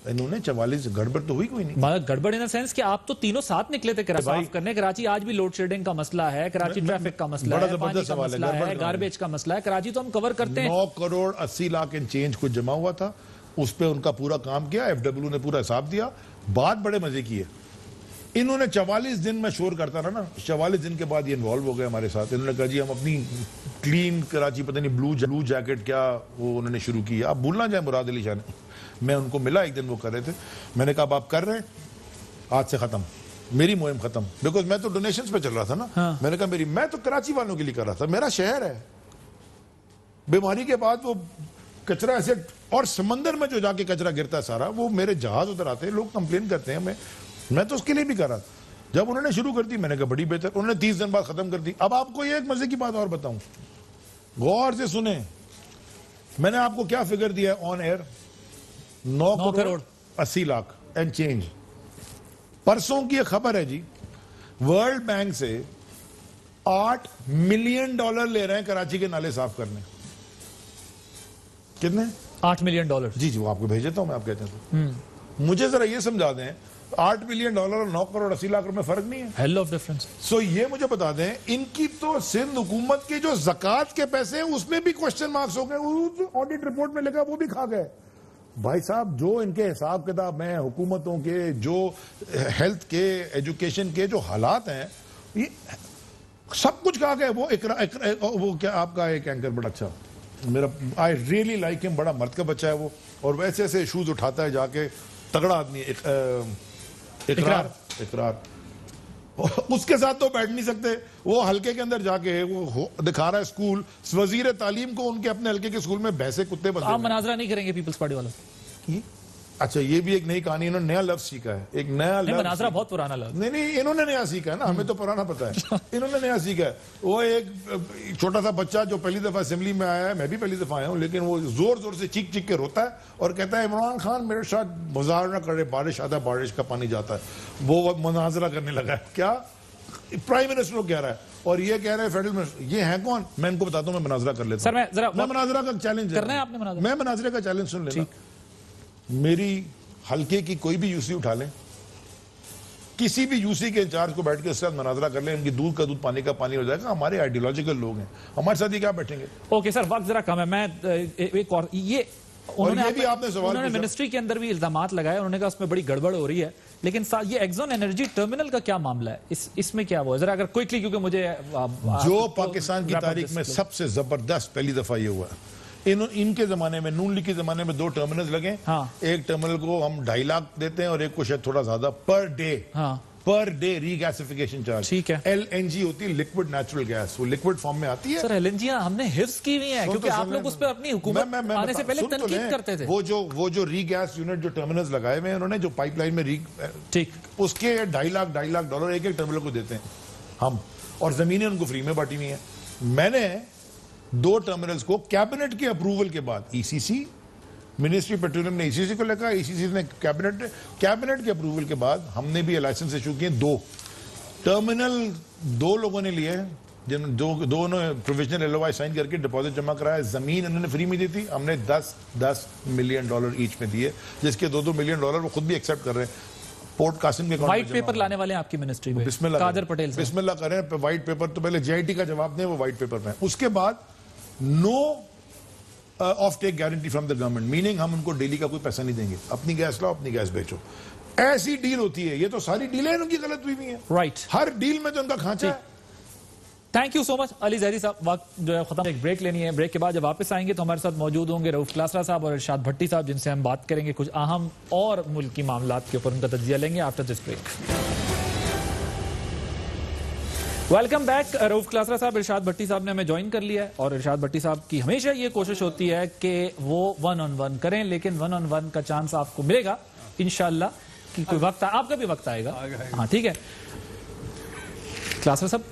इन्होंने 44 गड़बड़ तो हुई कोई नहीं। गड़बड़ इन द सेंस कि आप तो तीनों साथ निकले थे साफ करने। कराची आज भी लोड शेडिंग का मसला है, कराची ट्रैफिक का मसला है, पानी का मसला है, गार्बेज का मसला है। कराची तो हम कवर करते हैं। 9 करोड़ 80 लाख इन चेंज कुछ जमा हुआ था, उस पर उनका पूरा काम किया, FW ने पूरा हिसाब दिया। बात बड़े मजे की है, इन्होंने 44 दिन में शोर करता रहा ना, 44 दिन के बाद ये इन्वॉल्व हो गए हमारे साथ। इन्होंने कहा जी हम अपनी क्लीन कराची, पता नहीं ब्लू जैकेट क्या वो उन्होंने शुरू की। आप भूलना जाए मुराद अली शाह ने, मैं उनको मिला एक दिन, वो कर रहे थे, मैंने कहा आप कर रहे हैं, आज से खत्म, मेरी मुहिम खत्म। बिकॉज मैं तो डोनेशंस पे चल रहा था ना। हाँ। मैंने कहा मैं तो कराची वालों के लिए कर रहा था, मेरा शहर है। बीमारी के बाद वो कचरा ऐसे, और समंदर में जो जाके कचरा गिरता है सारा, वो मेरे जहाज उधर आते हैं, लोग कंप्लेन करते हैं, मैं तो उसके लिए भी कर रहा था। जब उन्होंने शुरू कर दी मैंने कहा बड़ी बेहतर, उन्होंने 30 दिन बाद खत्म कर दी। अब आपको ये एक मजे की बात और बताऊं, गौर से सुने, मैंने आपको क्या फिगर दिया on air, 9 crore 80 lakh and change. परसों की खबर है जी, वर्ल्ड बैंक से $8 मिलियन ले रहे हैं कराची के नाले साफ करने। कितने? $8 मिलियन। जी वो आपको भेज देता हूं मैं, आप कहते हैं तो। मुझे जरा ये समझा दें, $8 मिलियन और 9 करोड़ 80 लाख रुपए फर्क नहीं है? Hell of difference. सो ये मुझे बता दें, इनकी तो सिंध हुकूमत के जो ज़कात के पैसे हैं उसमें भी क्वेश्चन मार्क्स हो गए, ऑडिट रिपोर्ट में लिखा वो भी खा गए। भाई साहब, जो इनके हिसाब किताब हैं हुकूमतों के, जो हेल्थ के, एजुकेशन के जो हालात हैं, ये सब कुछ खा गए। वो क्या आपका एक एंकर बड़ा अच्छा, मेरा आई रियली लाइक हिम, बड़ा मर्द का बच्चा है वो, और वैसे ऐसे शूज उठाता है जाके, तगड़ा आदमी। इकरार उसके साथ तो बैठ नहीं सकते, वो हल्के के अंदर जाके वो दिखा रहा है स्कूल, वजीर तालीम को उनके अपने हल्के के स्कूल में भैंसे कुत्ते बंधे। आप मनाजरा नहीं करेंगे पीपल्स पार्टी वालों? अच्छा, ये भी एक नई कहानी, इन्होंने नया लफ्ज सीखा है, एक नया लफ्ज। मनाजरा बहुत पुराना लफ्ज। नहीं, इन्होंने नया सीखा है ना, हमें तो पुराना पता है। इन्होंने नया सीखा है। वो एक छोटा सा बच्चा जो पहली दफा असेंबली में आया है, मैं भी पहली दफा आया हूं, लेकिन वो जोर जोर से चीख चीख के रोता है और कहता है इमरान खान मेरे साथ मुजाहरा करे, बारिश आता है, बारिश का पानी जाता है। वो मनाजरा करने लगा है। क्या प्राइम मिनिस्टर को कह रहा है, और ये कह रहे हैं फेडरल मिनिस्टर। ये है कौन? मैं इनको बताता हूं, मैं मनाजरा कर लेता हूं। मैं मनाजरा का चैलेंज करना है आपने, मैं मनाजरे का चैलेंज सुन लेना। मेरी हल्के की कोई भी यूसी उठा लें, किसी भी यूसी के इंचार्ज को बैठ के उसके साथ मनाजरा कर लें, इनकी दूध का दूध पानी का पानी हो जाएगा। हमारे आइडियोलॉजिकल लोग हैं, हमारे साथ ही क्या बैठेंगे। ओके सर, वक्त जरा कम है, मैं एक और ये उन्होंने मिनिस्ट्री के अंदर भी इल्जामात लगाए, उन्होंने कहा उसमें बड़ी गड़बड़ हो रही है, लेकिन ये एक्सॉन एनर्जी टर्मिनल का क्या मामला है, इसमें क्या हुआ जरा अगर क्विकली, क्योंकि मुझे जो पाकिस्तान की तारीख में सबसे जबरदस्त पहली दफा ये हुआ, इनके जमाने में, नून लीग के जमाने में 2 टर्मिनल्स लगे। हाँ। एक टर्मिनल को हम 2.5 लाख देते हैं और एक को शायद थोड़ा ज्यादा पर डे। हाँ। Per day regasification charge. ठीक है। LNG होती है लिक्विड नेचुरल गैस, वो लिक्विड फॉर्म में आती है। सर LNG हमने हिफ्स की हुई है, क्योंकि आप लोग उस पर अपनी हुकूमत आने से पहले तनकीद करते थे। वो जो रीगैस यूनिट जो टर्मिनल्स लगाए हुए हैं उन्होंने, जो पाइपलाइन में ठीक, उसके $2.5 लाख एक टर्मिनल को देते हैं हम, और जमीनें उनको फ्री में बांटी हुई है। मैंने 2 टर्मिनल्स को कैबिनेट के अप्रूवल के बाद, ECC, मिनिस्ट्री पेट्रोलियम ने ECC को लिखा, ECC ने कैबिनेट के अप्रूवल के बाद हमने भी लाइसेंस इशू किए। 2 टर्मिनल 2 लोगों ने लिए, जिन दोनों प्रोविजनल LOI साइन करके डिपॉजिट जमा कराया। जमीन उन्होंने फ्री में दी थी, हमने $10 मिलियन ईच में दिए, जिसके $2 मिलियन वो खुद भी एक्सेप्ट कर रहे हैं। पोर्ट कासिम के व्हाइट पेपर लाने वाले हैं आपकी मिनिस्ट्री में, बिस्मिल्लाह कादर पटेल साहब। बिस्मिल्लाह करें। व्हाइट पेपर तो पहले जेआईटी का जवाब दें, वो व्हाइट पेपर में। उसके बाद no of take guarantee from the government, meaning हम उनको डेली का कोई पैसा नहीं देंगे, अपनी गैस लाओ, अपनी गैस बेचो। ऐसी डील होती है। ये तो सारी डीलें उनकी गलत हुई है, राइट। हर डील में तो उनका खांचा है। Thank you so much Ali Zehri साहब। वक्त जो है खत्म, एक ब्रेक लेनी है। ब्रेक के बाद जब वापस आएंगे तो हमारे साथ मौजूद होंगे रऊफ क्लासरा साहब और इरशाद भट्टी साहब, जिनसे हम बात करेंगे कुछ अहम और मुल्की मामलात के ऊपर, उनका तज्जिया लेंगे after this break. Welcome back. Rauf Klasra साहब, इरशाद भट्टी साहब ने हमें ज्वाइन कर लिया है और इरशाद भट्टी साहब की हमेशा ये कोशिश होती है कि वो 1-on-1 करें, लेकिन 1-on-1 का चांस आपको मिलेगा इंशाल्लाह कि कोई वक्त आपका भी वक्त आएगा। हाँ ठीक है। क्लासरा साहब,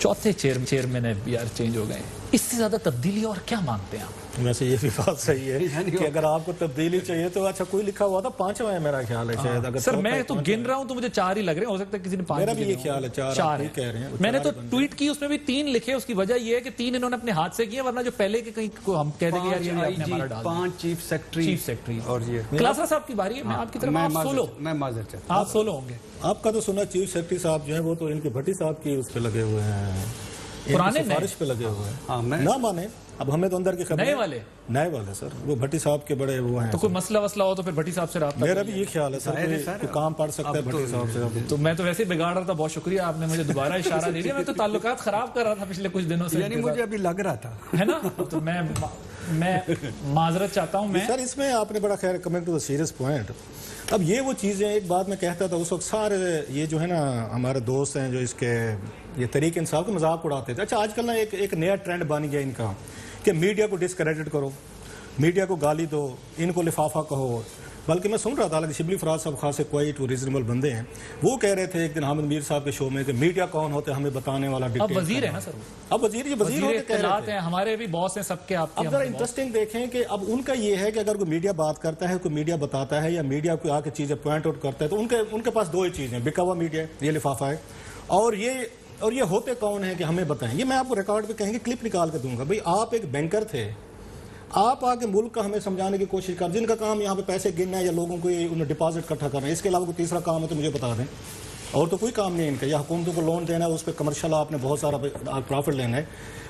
चौथे चेयरमैन एफबीआर चेंज हो गए, इससे ज्यादा तब्दीली और क्या मांगते हैं आप? वैसे ये भी बात सही है कि अगर आपको तब्दीली चाहिए तो अच्छा कोई लिखा हुआ था 5वां है मेरा ख्याल है शायद। अगर सर मैं तो गिन रहा हूं तो मुझे 4 ही लग रहे हैं, हो सकता है किसी ने 5। मेरा भी ये ख्याल है 4 कह रहे हैं। मैंने तो ट्वीट की, उसमें भी 3 लिखे। उसकी वजह ये है कि 3 इन्होंने अपने हाथ से किए, वरना जो पहले के कहीं को हम कह देंगे यार ये आपने हमारा डाल, 5 चीफ सेक्रेटरी और ये क्लासरा साहब की बारी है। मैं आपकी तरफ, आप सोलो, मैं माजर चाहता आप सोलो होंगे। आपका तो सुना चीफ सेक्रेटरी साहब जो है वो तो इनके भट्टी साहब की उस पे लगे हुए हैं, पुराने सिफारिश पे लगे हुए हैं। हाँ, मैं ना माने, अब हमें तो अंदर की खबर, नए वाले सर वो भट्टी साहब के बड़े वो हैं। तो कोई मसला वसला हो तो फिर भट्टी साहब से राब्ता। मेरा भी ये ख्याल है सर, कोई काम पड़ सकता है भट्टी साहब से। तो मैं तो वैसे ही बिगाड़ रहा था, बहुत शुक्रिया आपने मुझे दोबारा इशारा दे दिया। मैं तो ताल्लुकात खराब कर रहा था पिछले कुछ दिनों से, यानी मुझे अभी लग रहा था, है ना। तो मैं माजरत चाहता हूं। मैं सर इसमें आपने बड़ा खैर coming to the serious point. अब ये वो चीज़ें, एक बात मैं कहता था उस वक्त, सारे ये जो है ना हमारे दोस्त हैं जो इसके ये तरीके इंसाफ का मजाक उड़ाते थे। अच्छा आजकल ना एक नया ट्रेंड बन गया इनका कि मीडिया को डिसक्रेडिट करो, मीडिया को गाली दो, इनको लिफाफा कहो। बल्कि मैं सुन रहा था, हालांकि शिबली फराज साहब खासे क्वाइट वो रीजनेबल बंदे हैं, वो कह रहे थे एक दिन हामिद मीर साहब के शो में कि मीडिया कौन होते हमें बताने वाला। अब वजीर है ना सर, अब वजीर हैं, हमारे भी बॉस हैं सबके। आपके अब जरा इंटरेस्टिंग देखें कि अब उनका ये है कि अगर कोई मीडिया बात करता है, कोई मीडिया बताता है या मीडिया कोई आके चीजें पॉइंट आउट करता है, तो उनके पास 2 ही चीजें, बिका हुआ मीडिया ये लिफाफा है, और ये होते कौन है कि हमें बताएं। ये मैं आपको रिकॉर्ड पे कहेंगे, क्लिप निकाल के दूंगा। भाई आप एक बैंकर थे, आप आके मुल्क का हमें समझाने की कोशिश कर, जिनका काम यहाँ पे पैसे गिनना है या लोगों को उन्हें डिपॉजिट इकट्ठा करना है, इसके अलावा कोई तीसरा काम है तो मुझे बता दें। और तो कोई काम नहीं है इनका, या हुकूमतों को लोन देना है, उस पर कमर्शियल आपने बहुत सारा प्रॉफिट लेना है।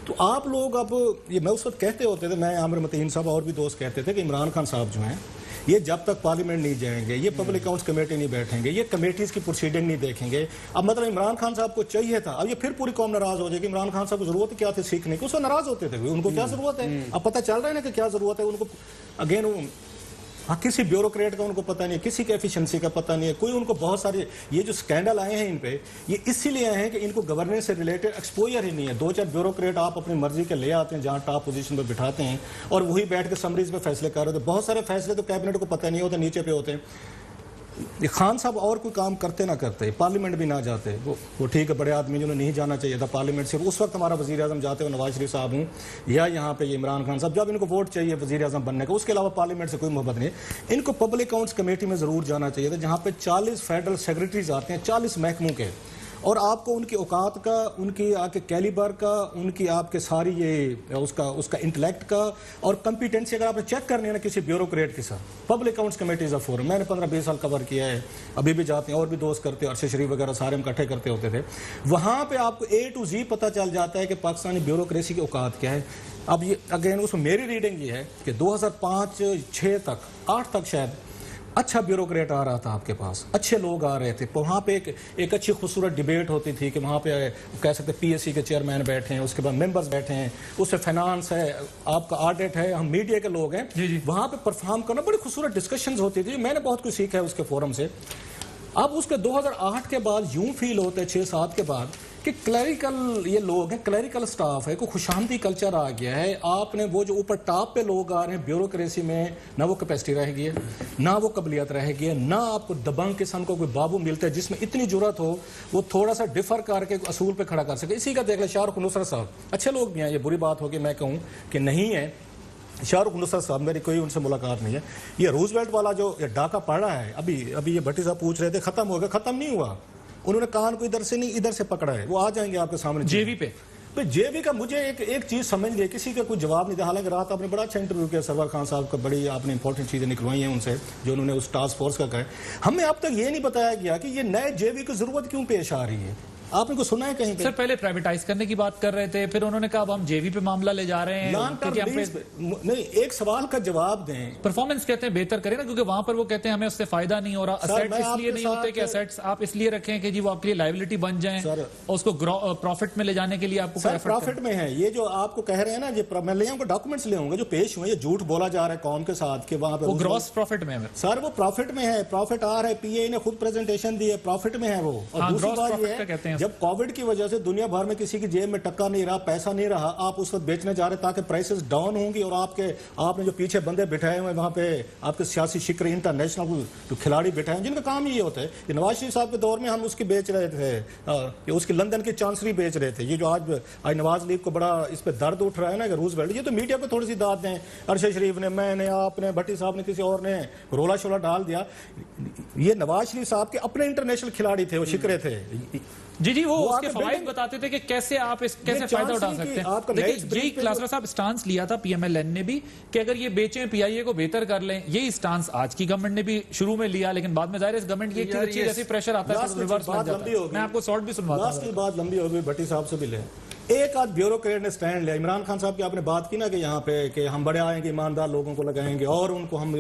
तो आप लोग अब ये मैं उस वक्त कहते होते थे, मैं आमिर मतीन साहब और भी दोस्त कहते थे कि इमरान खान साहब जो हैं ये जब तक पार्लियामेंट नहीं जाएंगे, ये पब्लिक अकाउंट्स कमेटी नहीं बैठेंगे, ये कमेटीज की प्रोसीडिंग नहीं देखेंगे। अब मतलब इमरान खान साहब को चाहिए था, अब ये फिर पूरी कौम नाराज हो जाएगी। इमरान खान साहब को जरूरत क्या थी सीखने की, उससे नाराज होते थे, उनको क्या जरूरत है। अब पता चल रहा है ना कि क्या जरूरत है उनको। अगेन किसी ब्यूरोक्रेट का उनको पता नहीं है, किसी के एफिशिएंसी का पता नहीं है, कोई उनको बहुत सारे ये जो स्कैंडल आए हैं इन पे, ये इसीलिए आए हैं कि इनको गवर्नेंस से रिलेटेड एक्सपोजर ही नहीं है। 2-4 ब्यूरोक्रेट आप अपनी मर्जी के ले आते हैं, जहां टॉप पोजीशन पे बिठाते हैं, और वही बैठ के समरीज पे फैसले कर रहे थे। बहुत सारे फैसले तो कैबिनेट को पता नहीं होता, नीचे पे होते हैं। ये खान साहब और कोई काम करते ना करते, पार्लियामेंट भी ना जाते, वो ठीक है, बड़े आदमी जिन्होंने नहीं जाना चाहिए था पार्लियामेंट से। उस वक्त हमारा वज़ीर आज़म जाते हुए नवाज शरीफ साहब हूँ, या यहाँ पे ये इमरान खान साहब, जब इनको वोट चाहिए वज़ीर आज़म बनने का, उसके अलावा पार्लियामेंट से कोई मोहब्बत नहीं। इनको पब्लिक अकाउंट्स कमेटी में ज़रूर जाना चाहिए था, जहाँ पे 40 फेडरल सेक्रेटरीज आते हैं, 40 महकमों के, और आपको उनकी औकात का, उनकी आपके कैलिबर का, उनकी आपके सारी ये उसका इंटेलेक्ट का और कॉम्पिटेंसी अगर आपने चेक करनी है ना किसी ब्यूरोक्रेट के साथ। Public accounts committees of forum मैंने 15-20 साल कवर किया है, अभी भी जाते हैं, और भी दोस्त करते हैं, अरशद शरीफ वगैरह सारे हम इकट्ठे करते होते थे। वहाँ पे आपको A to Z पता चल जाता है कि पाकिस्तानी ब्यूरोक्रेसी की औकात क्या है। अब ये अगेन उसमें मेरी रीडिंग ये है कि 2005-6 तक 8 तक शायद अच्छा ब्यूरोक्रेट आ रहा था आपके पास, अच्छे लोग आ रहे थे। वहाँ पे एक अच्छी खूबसूरत डिबेट होती थी कि वहाँ पे कह सकते PSC के चेयरमैन बैठे हैं, उसके बाद मेंबर्स बैठे हैं, उससे फाइनेंस है, आपका ऑडिट है, हम मीडिया के लोग हैं, वहाँ पे परफॉर्म करना, बड़ी खूबसूरत डिस्कशंस होती थी। मैंने बहुत कुछ सीखा है उसके फोरम से। अब उसके 2008 के बाद यूं फील होता है 6-7 के बाद कि क्लरिकल ये लोग हैं, क्लरिकल स्टाफ है, कोई खुशामदी कल्चर आ गया है। आपने वो जो ऊपर टॉप पे लोग आ रहे हैं ब्यूरोक्रेसी में, ना वो कैपेसिटी रहेगी है, ना वो काबिलियत रहेगी, ना आपको दबंग किस्म को कोई बाबू मिलता है जिसमें इतनी जरूरत हो वो थोड़ा सा डिफर करके असूल पे खड़ा कर सके। इसी का देख ले शाहरुख नुसरत साहब, अच्छे लोग भी हैं, ये बुरी बात होगी मैं कहूँ कि नहीं है। शाहरुख नुसरत साहब, मेरी कोई उनसे मुलाकात नहीं है। ये रूजवेल्ट वाला जो डाका पड़ा है, अभी ये भट्टी साहब पूछ रहे थे खत्म हो गया, खत्म नहीं हुआ। उन्होंने कान को इधर से नहीं इधर से पकड़ा है, वो आ जाएंगे आपके सामने जेवी पे। तो जेवी का मुझे एक चीज समझ गई, किसी का कोई जवाब नहीं था। हालांकि रात आपने बड़ा अच्छा इंटरव्यू किया सरवर खान साहब का, बड़ी आपने इंपॉर्टेंट चीजें निकलवाई हैं उनसे जो उन्होंने उस टास्क फोर्स का कहा। हमें अब तक ये नहीं बताया गया कि ये नए जेवी की जरूरत क्यों पेश आ रही है। आपने को सुना है कहीं पे? सर पहले प्राइवेटाइज करने की बात कर रहे थे, फिर उन्होंने कहा अब हम जेवी पे मामला ले जा रहे हैं। नहीं, एक सवाल का जवाब दें। परफॉर्मेंस कहते हैं बेहतर करें ना, क्योंकि वहां पर वो कहते हैं हमें उससे फायदा नहीं हो रहा। असेट्स इसलिए नहीं होते कि असेट्स आप इसलिए रखें कि जी वो आपके लिए लायबिलिटी बन जाएं और उसको प्रॉफिट में ले जाने के लिए आपको प्रॉफिट में है। ये जो आपको कह रहे हैं ना, जो मैं ले आऊंगा डॉक्यूमेंट्स ले आऊंगा जो पेश हुए, ये झूठ बोला जा रहा है कौन के साथ कि वहां पर ग्रॉस प्रॉफिट में है। सर वो प्रॉफिट में है, प्रॉफिट आ रहा है, पीए ने खुद प्रेजेंटेशन दी है, प्रॉफिट में है वो। और दूसरी बात ये है, जब कोविड की वजह से दुनिया भर में किसी की जेब में टक्का नहीं रहा, पैसा नहीं रहा, आप उस वक्त बेचने जा रहे ताकि प्राइसेस डाउन होंगी। और आपने जो पीछे बंदे बिठाए हुए वहां पे आपके सियासी शिकर इंटरनेशनल जो खिलाड़ी बिठाए हैं जिनका काम ही ये होता है कि नवाज शरीफ साहब के दौर में हम उसकी बेच रहे थे, उसकी लंदन की चांसरी बेच रहे थे। ये जो आज नवाज लीग को बड़ा इस पर दर्द उठ रहा है ना कि रूजवेल्ट, ये तो मीडिया को थोड़ी सी दाद दें। अरशद शरीफ ने, मैंने, आपने, भट्टी साहब ने, किसी और ने रोला शोला डाल दिया। ये नवाज शरीफ साहब के अपने इंटरनेशनल खिलाड़ी थे, वो शिकरे थे। जी वो उसके फवाइद बताते थे कि कैसे आप कैसे फायदा उठा सकते हैं। देखिए जी क्लासरा साहब स्टांस लिया था पीएमएलएन ने भी कि अगर ये बेचें पीआईए को बेहतर कर लें। यही स्टांस आज की गवर्नमेंट ने भी शुरू में लिया, लेकिन बाद में जाहिर है इस गवर्नमेंट की एक चीज जैसे प्रेशर आता है रिवर्स हो जाता है। मैं आपको शॉर्ट भी सुनवाता हूं। की बात लंबी हो गई, भट्टी साहब से भी ले एक आध ब्यूरोक्रेट ने स्टैंड लिया। इमरान खान साहब की आपने बात की ना कि यहाँ पे कि हम बड़े आएंगे, ईमानदार लोगों को लगाएंगे और उनको हम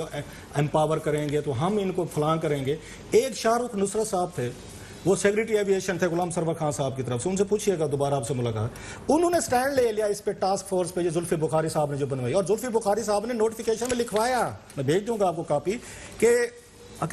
एम्पावर करेंगे, तो हम इनको फलां करेंगे। एक शाहरुख नुसरत साहब थे, वो सेक्रेटरी एविएशन थे गुलाम सरवर खान साहब की तरफ से, उनसे पूछिएगा दोबारा आपसे मुलाकात। उन्होंने स्टैंड ले लिया इस पे टास्क फोर्स पे, जो जुल्फी बुखारी साहब ने जो बनवाई। और जुल्फी बुखारी साहब ने नोटिफिकेशन में लिखवाया, मैं भेज दूंगा आपको कॉपी, कि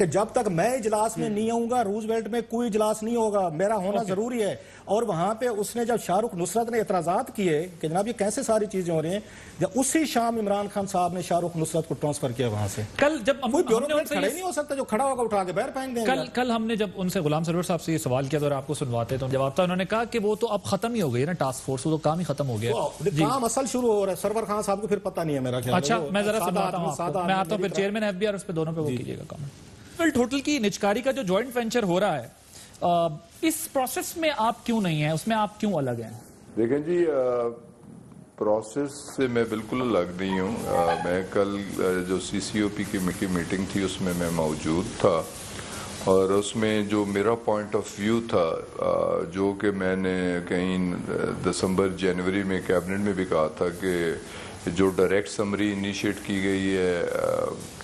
जब तक मैं इजलास में नहीं आऊंगा रूजवेल्ट में कोई इजलास नहीं होगा, मेरा होना जरूरी है। और वहां पे उसने जब शाहरुख नुसरत ने एतराजात किए कि जनाब ये कैसे सारी चीजें हो रही हैं, जब उसी शाम इमरान खान साहब ने शाहरुख नुसरत को ट्रांसफर किया वहां से। कल जब कोई ब्यूरोक्रेट खड़ा ही नहीं हो सकता, जो खड़ा होगा उठा के बाहर फेंक देंगे। कल हमने जब उनसे गुलाम सरवर साहब से ये सवाल किया तो आपको सुनवाते तो जवाब था, उन्होंने कहा कि वो तो अब खत्म ही हो गई ना टास्क फोर्स, वो तो काम ही खत्म हो गया, काम असल शुरू हो रहा है। सरवर खान साहब को फिर पता नहीं है मेरा ख्याल। अच्छा मैं जरा सुनवाता हूं, मैं आता हूं फिर चेयरमैन एफबीआर उस पे दोनों पे वो कीजिएगा कमेंट। टोटल की निजकारी का जो जॉइंट वेंचर हो रहा है, इस प्रोसेस में आप क्यों नहीं है, उसमें आप क्यों अलग हैं? देखें जी, प्रोसेस से मैं बिल्कुल अलग नहीं हूँ। मैं कल जो सीसीओपी की मीटिंग थी उसमें मैं मौजूद था और उसमें जो मेरा पॉइंट ऑफ व्यू था, जो कि मैंने कहीं दिसंबर जनवरी में कैबिनेट में भी कहा था कि जो डायरेक्ट समरी इनिशिएट की गई है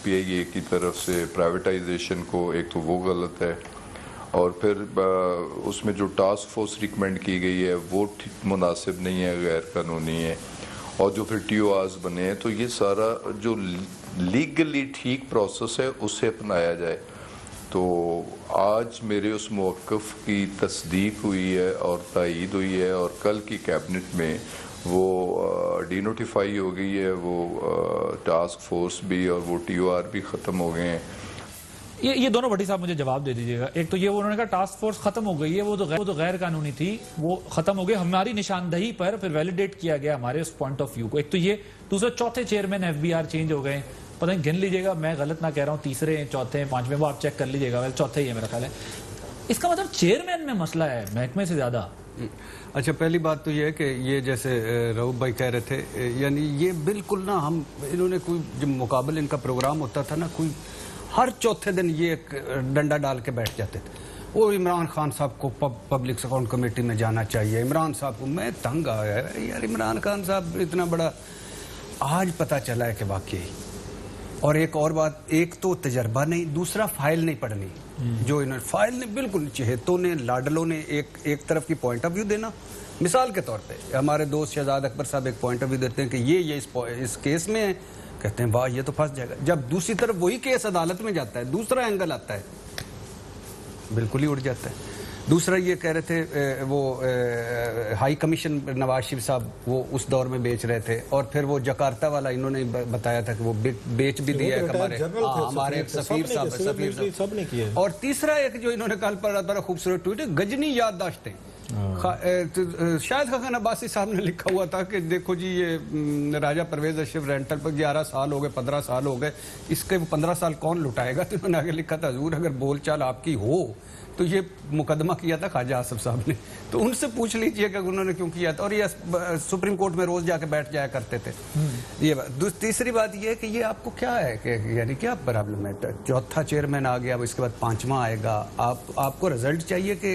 पीआईए की तरफ से प्राइवेटाइजेशन को, एक तो वो गलत है और फिर उसमें जो टास्क फोर्स रिकमेंड की गई है वो मुनासिब नहीं है, गैर कानूनी है। और जो फिर टीओआर्स बने हैं, तो ये सारा जो लीगली ठीक प्रोसेस है उसे अपनाया जाए। तो आज मेरे उस मौक़िफ़ की तस्दीक हुई है और तायीद हुई है और कल की कैबिनेट में वो डीनोटिफाई हो गई है, वो टास्क फोर्स भी और वो टीओआर भी ख़त्म हो गए हैं। ये दोनों भट्टी साहब मुझे जवाब दे दीजिएगा। एक तो ये वो उन्होंने कहा टास्क फोर्स खत्म हो गई है, वो तो गैर कानूनी थी, वो खत्म हो गई हमारी निशानदही पर, फिर वैलिडेट किया गया हमारे उस पॉइंट ऑफ व्यू को। एक तो ये, दूसरा चौथे चेयरमैन एफबीआर चेंज हो गए, पता नहीं गिन लीजिएगा, मैं गलत ना कह रहा हूँ, तीसरे चौथे पांचवें वो आप चेक कर लीजिएगा, चौथे ही है मेरा ख्याल है। इसका मतलब चेयरमैन में मसला है महकमे से ज्यादा। अच्छा, पहली बात तो ये है कि ये जैसे रऊफ भाई कह रहे थे, यानी ये बिल्कुल ना, हम इन्होंने कोई जब मुकाबले इनका प्रोग्राम होता था ना, कोई हर चौथे दिन ये एक डंडा डाल के बैठ जाते थे, वो इमरान खान साहब को पब्लिक अकाउंट कमेटी में जाना चाहिए, इमरान साहब को। मैं तंग आया यार, इमरान खान साहब इतना बड़ा, आज पता चला है कि वाकई। और एक और बात, एक तो तजर्बा नहीं, दूसरा फाइल नहीं पढ़नी, जो इन्होंने फाइल ने बिल्कुल चहेतों ने, लाडलों ने एक तरफ की पॉइंट ऑफ व्यू देना। मिसाल के तौर पे हमारे दोस्त शहजाद अकबर साहब एक पॉइंट ऑफ व्यू देते हैं कि ये इस केस में है, कहते हैं वाह ये तो फंस जाएगा। जब दूसरी तरफ वही केस अदालत में जाता है, दूसरा एंगल आता है, बिल्कुल ही उड़ जाता है। दूसरा ये कह रहे थे वो हाई कमीशन नवाज शरीफ साहब वो उस दौर में बेच रहे थे, और फिर वो जकार्ता वाला इन्होंने बताया था कि वो बेच भी दिया है हमारे सफीर साहब ने किया। और तीसरा एक जो इन्होंने कल पढ़ा बड़ा खूबसूरत ट्वीट है, गजनी याददाश्तें शायद खान अब्बासी साहब ने लिखा हुआ था कि देखो जी ये राजा परवेज अशरफ रेंटल पर 11 साल हो गए, 15 साल हो गए, इसके 15 साल कौन लुटाएगा। तो उन्होंने आगे लिखा था हजूर अगर बोलचाल आपकी हो तो ये मुकदमा किया था ख्वाजा आसिफ साहब ने, तो उनसे पूछ लीजिए कि उन्होंने क्यों किया था। और ये सुप्रीम कोर्ट में रोज जाके बैठ जाया करते थे। ये बात। तीसरी बात ये है कि ये आपको क्या है कि यानी क्या प्रॉब्लम है, चौथा चेयरमैन आ गया, इसके बाद पांचवा आएगा, आपको रिजल्ट चाहिए कि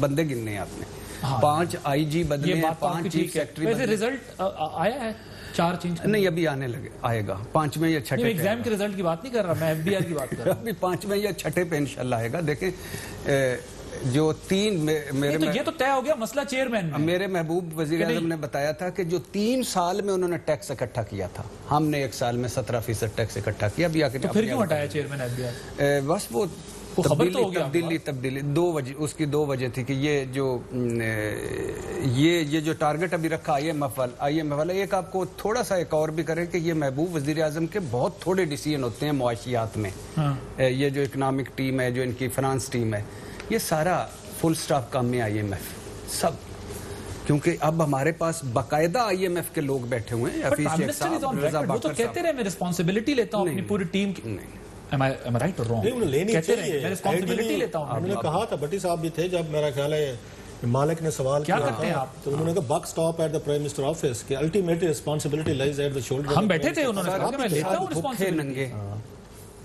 बंदे गिनने हैं आपने। 5 IG बदले, 5 चीफ सेक्रेटरी। वैसे रिजल्ट आया है 4 चेंज नहीं, अभी आने लगे, आएगा 5वें या 6ठे। एग्जाम के रिजल्ट की बात नहीं कर रहा मैं, FDR की बात कर रहा हूं। अभी 5वें या 6ठे पे इंशाल्लाह आएगा। देखें जो 3 मेरे तो ये तो तय हो गया मसला चेयरमैन में। मेरे महबूब वजीर आज़म ने बताया था कि जो 3 साल में उन्होंने टैक्स इकट्ठा किया था, हमने 1 साल में 17% टैक्स इकट्ठा किया। अभी आके तो फिर क्यों हटाया चेयरमैन FDR? बस वो तब्दीली दो वजह, उसकी 2 वजह थी कि ये जो टारगेट अभी रखा IMF वाला, एक आपको थोड़ा सा एक और भी करें कि ये महबूब वजीर आज़म के बहुत थोड़े डिसीजन होते हैं मुआशियात में। ये जो इकनॉमिक टीम है, जो इनकी फाइनेंस टीम है, ये सारा फुल स्टाफ काम में IMF सब, क्योंकि अब हमारे पास बाकायदा IMF के लोग बैठे हुए हैं। वो तो कहते रहे मैं रिस्पॉन्सिबिलिटी लेता हूँ अपनी पूरी टीम की। Am I right or wrong? नहीं, लेनी चाहिए, मैं रिस्पॉन्सिबिलिटी लेता हूँ। उन्होंने कहा था, भट्टी साहब भी थे जब, मेरा ख्याल है मालिक ने सवाल क्या किया करते हैं था, आप? तो उन्होंने कहा buck stop at the prime minister office कि ultimately responsibility lies at the shoulder. हम बैठे थे, उन्होंने कहा मैं लेता हूँ रिस्पॉन्सिबिलिटी।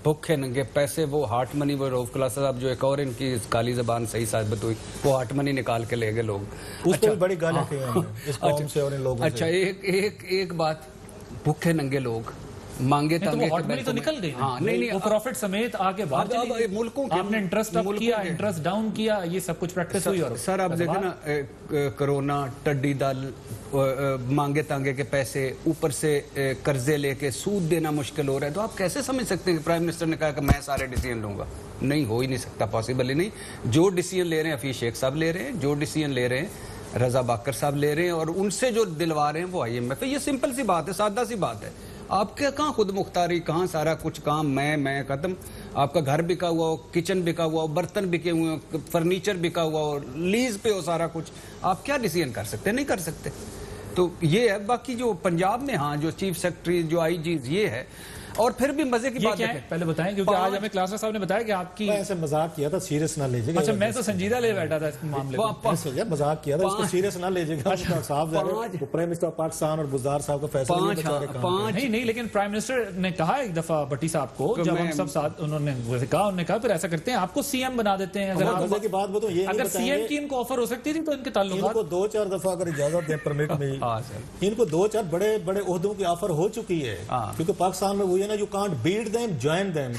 भूखे नंगे पैसे, वो हार्ट मनी, वो रऊफ क्लास साहब जो एक और इनकी काली जबान सही साबित हुई, वो हार्ट मनी निकाल के ले गए लोग। उसको भी बड़ी गालियां थी इस कौम से और इन लोगों से। अच्छा, एक बात, भूखे नंगे लोग मांगे तांगे तो मनी तो निकल गई। हाँ, नहीं, वो प्रॉफिट समेत आगे बाहर चली गई। मुल्कों के आपने इंटरेस्ट अप किया, इंटरेस्ट डाउन किया, ये सब कुछ प्रैक्टिस हुई। और सर आप देखें ना, कोरोना, टड्डी दल, मांगे तांगे के पैसे, ऊपर से कर्जे लेके सूद देना मुश्किल हो रहा है। तो आप कैसे समझ सकते हैं कि प्राइम मिनिस्टर ने कहा कि मैं सारे डिसीजन लूंगा? नहीं, हो ही नहीं सकता, पॉसिबल ही नहीं। जो डिसीजन ले रहे हैं हफीज शेख साहब ले रहे हैं, जो डिसीजन ले रहे हैं रजा बाकर साहब ले रहे हैं, और उनसे जो दिलवा रहे हैं वो IMF। ये सिंपल सी बात है, सादा सी बात है। आपके कहाँ खुद मुख्तारी, कहाँ सारा कुछ काम मैं खत्म। आपका घर बिका हुआ हो, किचन बिका हुआ हो, बर्तन बिके हुए हो, फर्नीचर बिका हुआ हो, लीज पे हो सारा कुछ, आप क्या डिसीजन कर सकते? नहीं कर सकते। तो ये है। बाकी जो पंजाब में, हाँ, जो चीफ सेक्रेटरी, जो IGs, ये है। और फिर भी मजे की बात है, पहले बताएं, क्योंकि आज हमें क्लासर साहब ने बताया कि आपकी, ऐसे मजाक किया था, सीरियस ना लीजिएगा। अच्छा, मैं तो संजीदा ले बैठा था इस मामले में। मजाक किया था, इसको सीरियस ना लीजिएगा। साहब प्राइम मिनिस्टर पाकिस्तान और बुज़दार साहब का फैसला नहीं, लेकिन प्राइम मिनिस्टर ने कहा एक दफा भट्टी साहब को, जब हम सब साथ, उन्होंने कहा फिर ऐसा करते हैं, आपको CM बना देते हैं। अगर CM की इनको ऑफर हो सकती थी तो इनके ताल्लुकात, इनको 2-4 दफा अगर इजाजत दें परमिट में, इनको 2-4 बड़े बड़े ओहदों की ऑफर हो चुकी है। क्योंकि पाकिस्तान में वो है ना, you can't beat them, join them।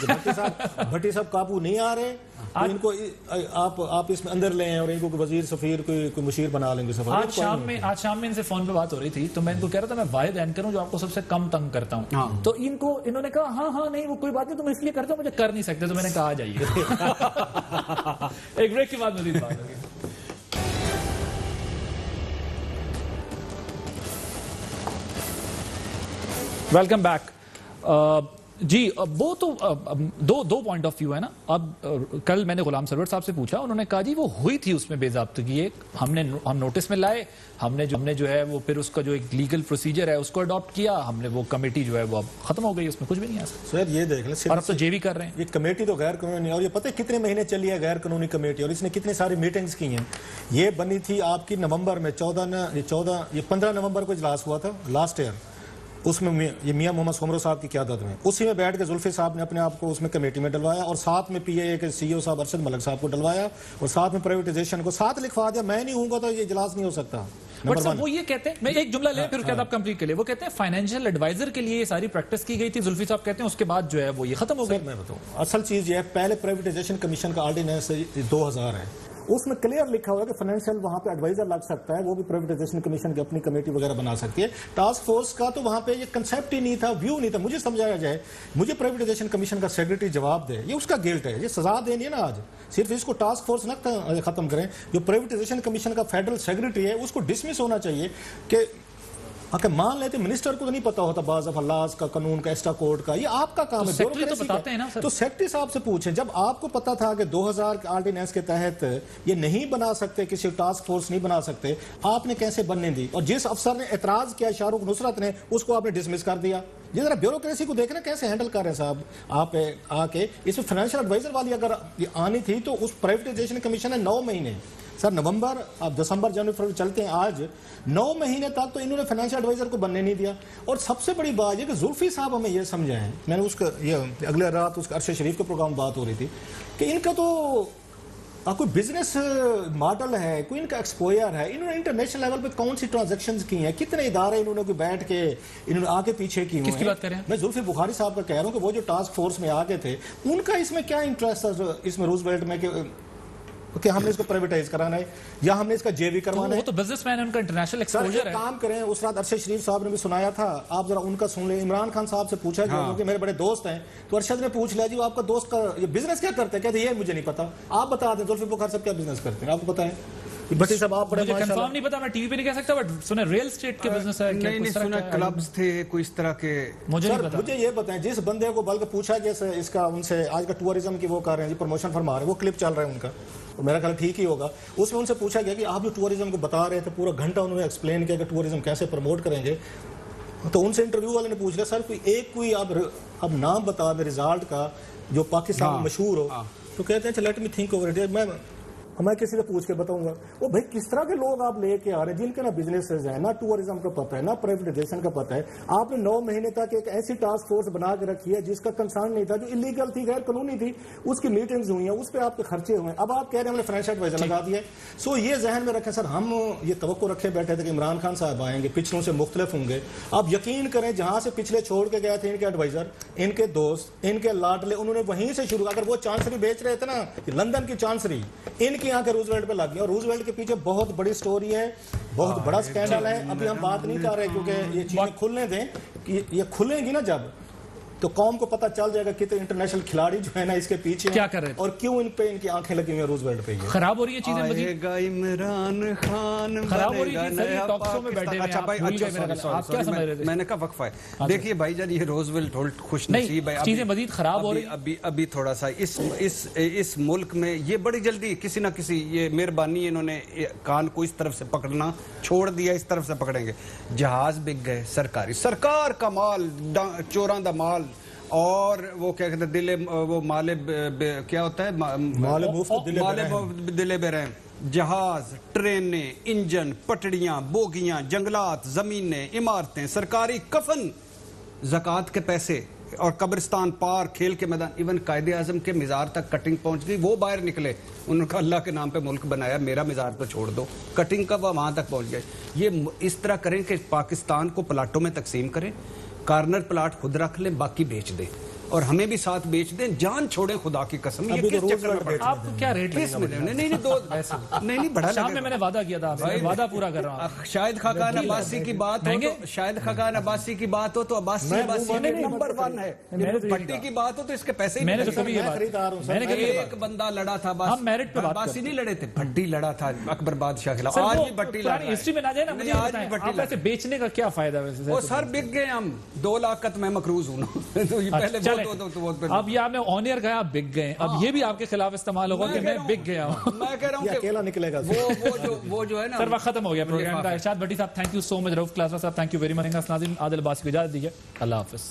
Bhatti साहब काबू नहीं आ रहे, तो इनको आप इसमें अंदर लें और इनको वजीर, सफीर, कोई मुशीर बना लेंगे। आज शाम में इनसे फोन पे बात हो रही थी, तो मैं इनको कह रहा था मैं वाहिद एंकर हूं जो आपको सबसे कम तंग करता हूं। तो इन्होंने कहा हाँ नहीं, वो कोई बात नहीं, तुम इसलिए करते हो, मुझे कर नहीं सकते। तो मैंने कहा आ जाइए। एक ब्रेक के बाद मजीद बात होगी। Welcome back. जी, वो तो दो पॉइंट ऑफ व्यू है ना। अब कल मैंने गुलाम सरवर साहब से पूछा, उन्होंने कहा जी वो हुई थी, उसमें बेज़ाब्तगी एक हम नोटिस में लाए, हमने जो है वो फिर उसका जो एक लीगल प्रोसीजर है उसको अडॉप्ट किया हमने, वो कमेटी जो है वो अब खत्म हो गई, उसमें कुछ भी नहीं आ सकता। सर ये देख लें, और अब तो जेवी कर रहे हैं। ये कमेटी तो गैर कानूनी, और ये पता है कितने महीने चली है गैर कानूनी कमेटी, और इसने कितनी सारी मीटिंग्स की हैं। ये बनी थी आपकी नवंबर में, 15 नवंबर को इजलास हुआ था लास्ट ईयर। उसमें ये मियां मोहम्मद सोमरो साहब की क़यादत में, उसी में बैठ के जुल्फी साहब ने अपने आप को उसमें कमेटी में डलवाया, और साथ में PIA के CEO साहब अरशद मलिक साहब को डलवाया, और साथ में प्राइवेटाइजेशन को साथ लिखवा दिया। मैं नहीं हूँगा तो ये इजलास नहीं हो सकता। बट सर वो ये कहते हैं, मैं एक जुमला ले फिर उसके बाद आप कंप्लीट कर लिए। वो कहते हैं फाइनेंशियल एडवाइजर के लिए ये सारी प्रैक्टिस की गई थी, जुल्फी साहब कहते हैं उसके बाद जो है वो ये खत्म हो गई। मैं बताऊँ, असल चीज़ ये है, पहले प्राइवेटाइजेशन कमीशन का ऑर्डिनेंस 2000 है, उसमें क्लियर लिखा हुआ है कि फाइनेंशियल वहां पे एडवाइजर लग सकता है, वो भी प्राइवेटाइजेशन कमीशन की अपनी कमेटी वगैरह बना सकती है। टास्क फोर्स का तो वहां पे ये कंसेप्ट ही नहीं था, व्यू नहीं था। मुझे समझाया जाए, मुझे प्राइवेटाइजेशन कमीशन का सेक्रेटरी जवाब दे, ये उसका गिल्ट है, ये सजा देनी है ना। आज सिर्फ इसको टास्क फोर्स न खत्म करें, जो प्राइवेटाइजेशन कमीशन का फेडरल सेक्रेटरी है उसको डिसमिस होना चाहिए कि अगर मान लेते मिनिस्टर को तो नहीं पता होता बाज़ ऑफ लॉज का, कानून का, एक्स्ट्रा कोर्ट का, ये आपका काम है, सेक्रेटरी तो बताते हैं ना सर। तो सेक्रेटरी साहब से पूछें, जब आपको पता था कि 2000 ऑर्डिनेंस के तहत ये नहीं बना सकते, किसी टास्क फोर्स नहीं बना सकते, आपने कैसे बनने दी? और जिस अफसर ने एतराज किया शाहरुख नुसरत ने, उसको आपने डिसमिस कर दिया। ये जरा ब्यूरोक्रेसी को देखना कैसे हैंडल कर रहे हैं साहब आप आके। इसमें फाइनेंशियल एडवाइजर वाली अगर ये आनी थी तो उस प्राइवेटाइजेशन कमीशन है 9 महीने सर, नवंबर, अब दिसंबर, जनवरी, फरवरी चलते हैं, आज 9 महीने तक तो इन्होंने फाइनेंशियल एडवाइजर को बनने नहीं दिया। और सबसे बड़ी बात ये कि जुल्फी साहब हमें ये समझाएं, मैंने उसका ये अगले रात उसका अरशद शरीफ के प्रोग्राम बात हो रही थी कि इनका तो कोई बिजनेस मॉडल है, कोई इनका एक्सपोयर है, इन्होंने इंटरनेशनल लेवल पे कौन सी ट्रांजैक्शंस की हैं, कितने इदारे इन्होंने कोई बैठ के इन्होंने आगे पीछे की किसकी बात कर रहे हैं? मैं जुल्फी बुखारी साहब का कह रहा हूँ कि वो जो टास्क फोर्स में आगे थे, उनका इसमें क्या इंटरेस्ट था इसमें रूजवेल्ट में कि हमने इसको प्राइवेटाइज कराना है या हमने इसका जेवी करवाना है? वो तो बिजनेसमैन है, उनका इंटरनेशनल एक्सपोजर है। काम करें, उस रात अरशद शरीफ साहब ने भी सुनाया था, आप जरा उनका सुन लें। इमरान खान साहब से पूछा गया, क्योंकि मेरे बड़े दोस्त हैं, तो अरशद ने पूछ लिया जी आपका दोस्त का ये बिजनेस क्या करते हैं? कहते ये मुझे नहीं पता, आप बता दें जुल्फी बुखारी साहब क्या बिजनेस करते हैं, आपको पता है? भट्टी साहब आप बड़े कंफर्म नहीं पता, मैं टीवी पे नहीं कह सकता, बट सुने रियल एस्टेट के बिजनेस है। नहीं सुना, क्लब्स थे कोई इस तरह के, मुझे नहीं पता। मुझे ये बताएं, जिस बंदे को बल्कि पूछा गया इसका उनसे, आज का टूरिज्म की वो कर रहे हैं जी, प्रमोशन फरमा रहे हैं, वो क्लिप चल रहा है उनका, और मेरा ख्याल ठीक ही होगा, उसमें उनसे पूछा गया कि आप जो टूरिज्म को बता रहे थे, पूरा घंटा उन्होंने एक्सप्लेन किया कि टूरिज्म कैसे प्रमोट करेंगे। तो उनसे इंटरव्यू वाले ने पूछ लिया सर कोई अब नाम बता दें रिजल्ट का जो पाकिस्तान में मशहूर हो। तो कहते हैं let me think over it, मैं किसी से पूछ के बताऊंगा। वो भाई किस तरह के लोग आप लेके आ रहे हैं जिनके ना बिजनेसेस है, ना टूरिज्म का पता है, ना प्राइवेटाइजेशन का पता है। आपने 9 महीने तक एक ऐसी टास्क फोर्स बना के रखी है जिसका कंसर्न नहीं था, जो इलीगल थी, गैर कानूनी थी, उसकी मीटिंग्स हुई हैं, उस पर आपके खर्चे हुए हैं। अब आप कह रहे हैं हमने फाइनेंशियल एडवाइजर लगा दिया। सो ये जहन में रखें सर, हम ये तवक्को रखे बैठे थे कि इमरान खान साहब आएंगे, पिछलों से मुख्तलिफ होंगे। आप यकीन करें, जहां से पिछले छोड़ के गए थे इनके एडवाइजर, इनके दोस्त, इनके लाडले, उन्होंने वहीं से शुरू। अगर वो चांसरी बेच रहे थे ना, लंदन की चांसरी, इनकी आंखें रूजवेल्ट पे लग गई, और रूजवेल्ट के पीछे बहुत बड़ी स्टोरी है, बहुत बड़ा स्कैंडल है। अभी हम बात नहीं कर रहे क्योंकि ये चीजें खुलने दें, ये खुलेंगी ना जब, तो कौम को पता चल जाएगा कितने इंटरनेशनल खिलाड़ी जो है ना इसके पीछे क्या कर रहे थे और क्यों इन पे इनकी आंखें लगी हुई हैं रूजवेल्ट पे। खराब हो रही है चीजें, इमरान खान खराब हो रही है सर, टॉक शो में बैठे हैं। अच्छा भाई, आप क्या समझ रहे थे? मैंने कहा वक्फा है। देखिए भाईजान, ये रोजवेल्ट होल्ट खुश नसीब है, चीजें मजीद खराब हो रही। अभी थोड़ा सा इस मुल्क में ये बड़ी जल्दी किसी ना किसी, ये मेहरबानी इन्होंने कान को इस तरफ से पकड़ना छोड़ दिया, इस तरफ से पकड़ेंगे। जहाज बिक गए सरकारी, सरकार का माल, चोरां दा माल, और वो क्या कहते हैं दिले, वो माले क्या होता है, माले दिले बेरहम, जहाज, ट्रेनें, इंजन, पटड़ियां, बोगियां, जंगलात, जमीनें, इमारतें, सरकारी कफन, ज़कात के पैसे और कब्रिस्तान पार, खेल के मैदान, इवन कायदे आजम के मिज़ार तक कटिंग पहुंच गई। वो बाहर निकले, उनका अल्लाह के नाम पे मुल्क बनाया, मेरा मिज़ार तो छोड़ दो, कटिंग का वहां तक पहुंच गए। ये इस तरह करें कि पाकिस्तान को प्लाटों में तकसीम करें, कॉर्नर प्लाट खुद रख लें, बाकी बेच दें, और हमें भी साथ बेच दें, जान छोड़ें खुदा की कसम। ये किस चक्कर में पड़े? आपको क्या रेट लगेगा? नहीं बड़ा शाम में मैंने वादा किया था आपसे, वादा पूरा कर रहा हूं। शायद खाकान अब्बासी की बात हो तो, शायद खाकान अब्बासी की बात हो तो अब्बासी नंबर 1 है। भट्टी की बात हो तो इसके पैसे, मैंने तो कभी ये बात, मैंने कभी एक बंदा लड़ा था, हम मेरिट पे अब्बासी नहीं लड़े थे, भट्टी लड़ा था अकबर बादशाह के खिलाफ। आज भी भट्टी लड़ा है, हिस्ट्री में ना जाए ना, मुझे आज भी भट्टी लड़ा। बेचने का क्या फायदा वैसे? वो सर बिक गए, हम 2 लाख का तो मैं मकरूज हूं ना। तो ये पहले अब ये आपने ऑनियर कहा, आप बिक गए, अब ये भी आपके खिलाफ इस्तेमाल होगा कि मैं बिक गया हूं। मैं कह रहा हूं कि अकेला निकलेगा वो जो है ना। सर वक्त खत्म हो गया प्रोग्राम का। इरशाद भट्टी साहब thank you so much, Rauf class साहब थैंक यू वेरी मच, नाज़रीन आदिल अब्बासी को इजाजत दीजिए, अल्लाह हाफिज।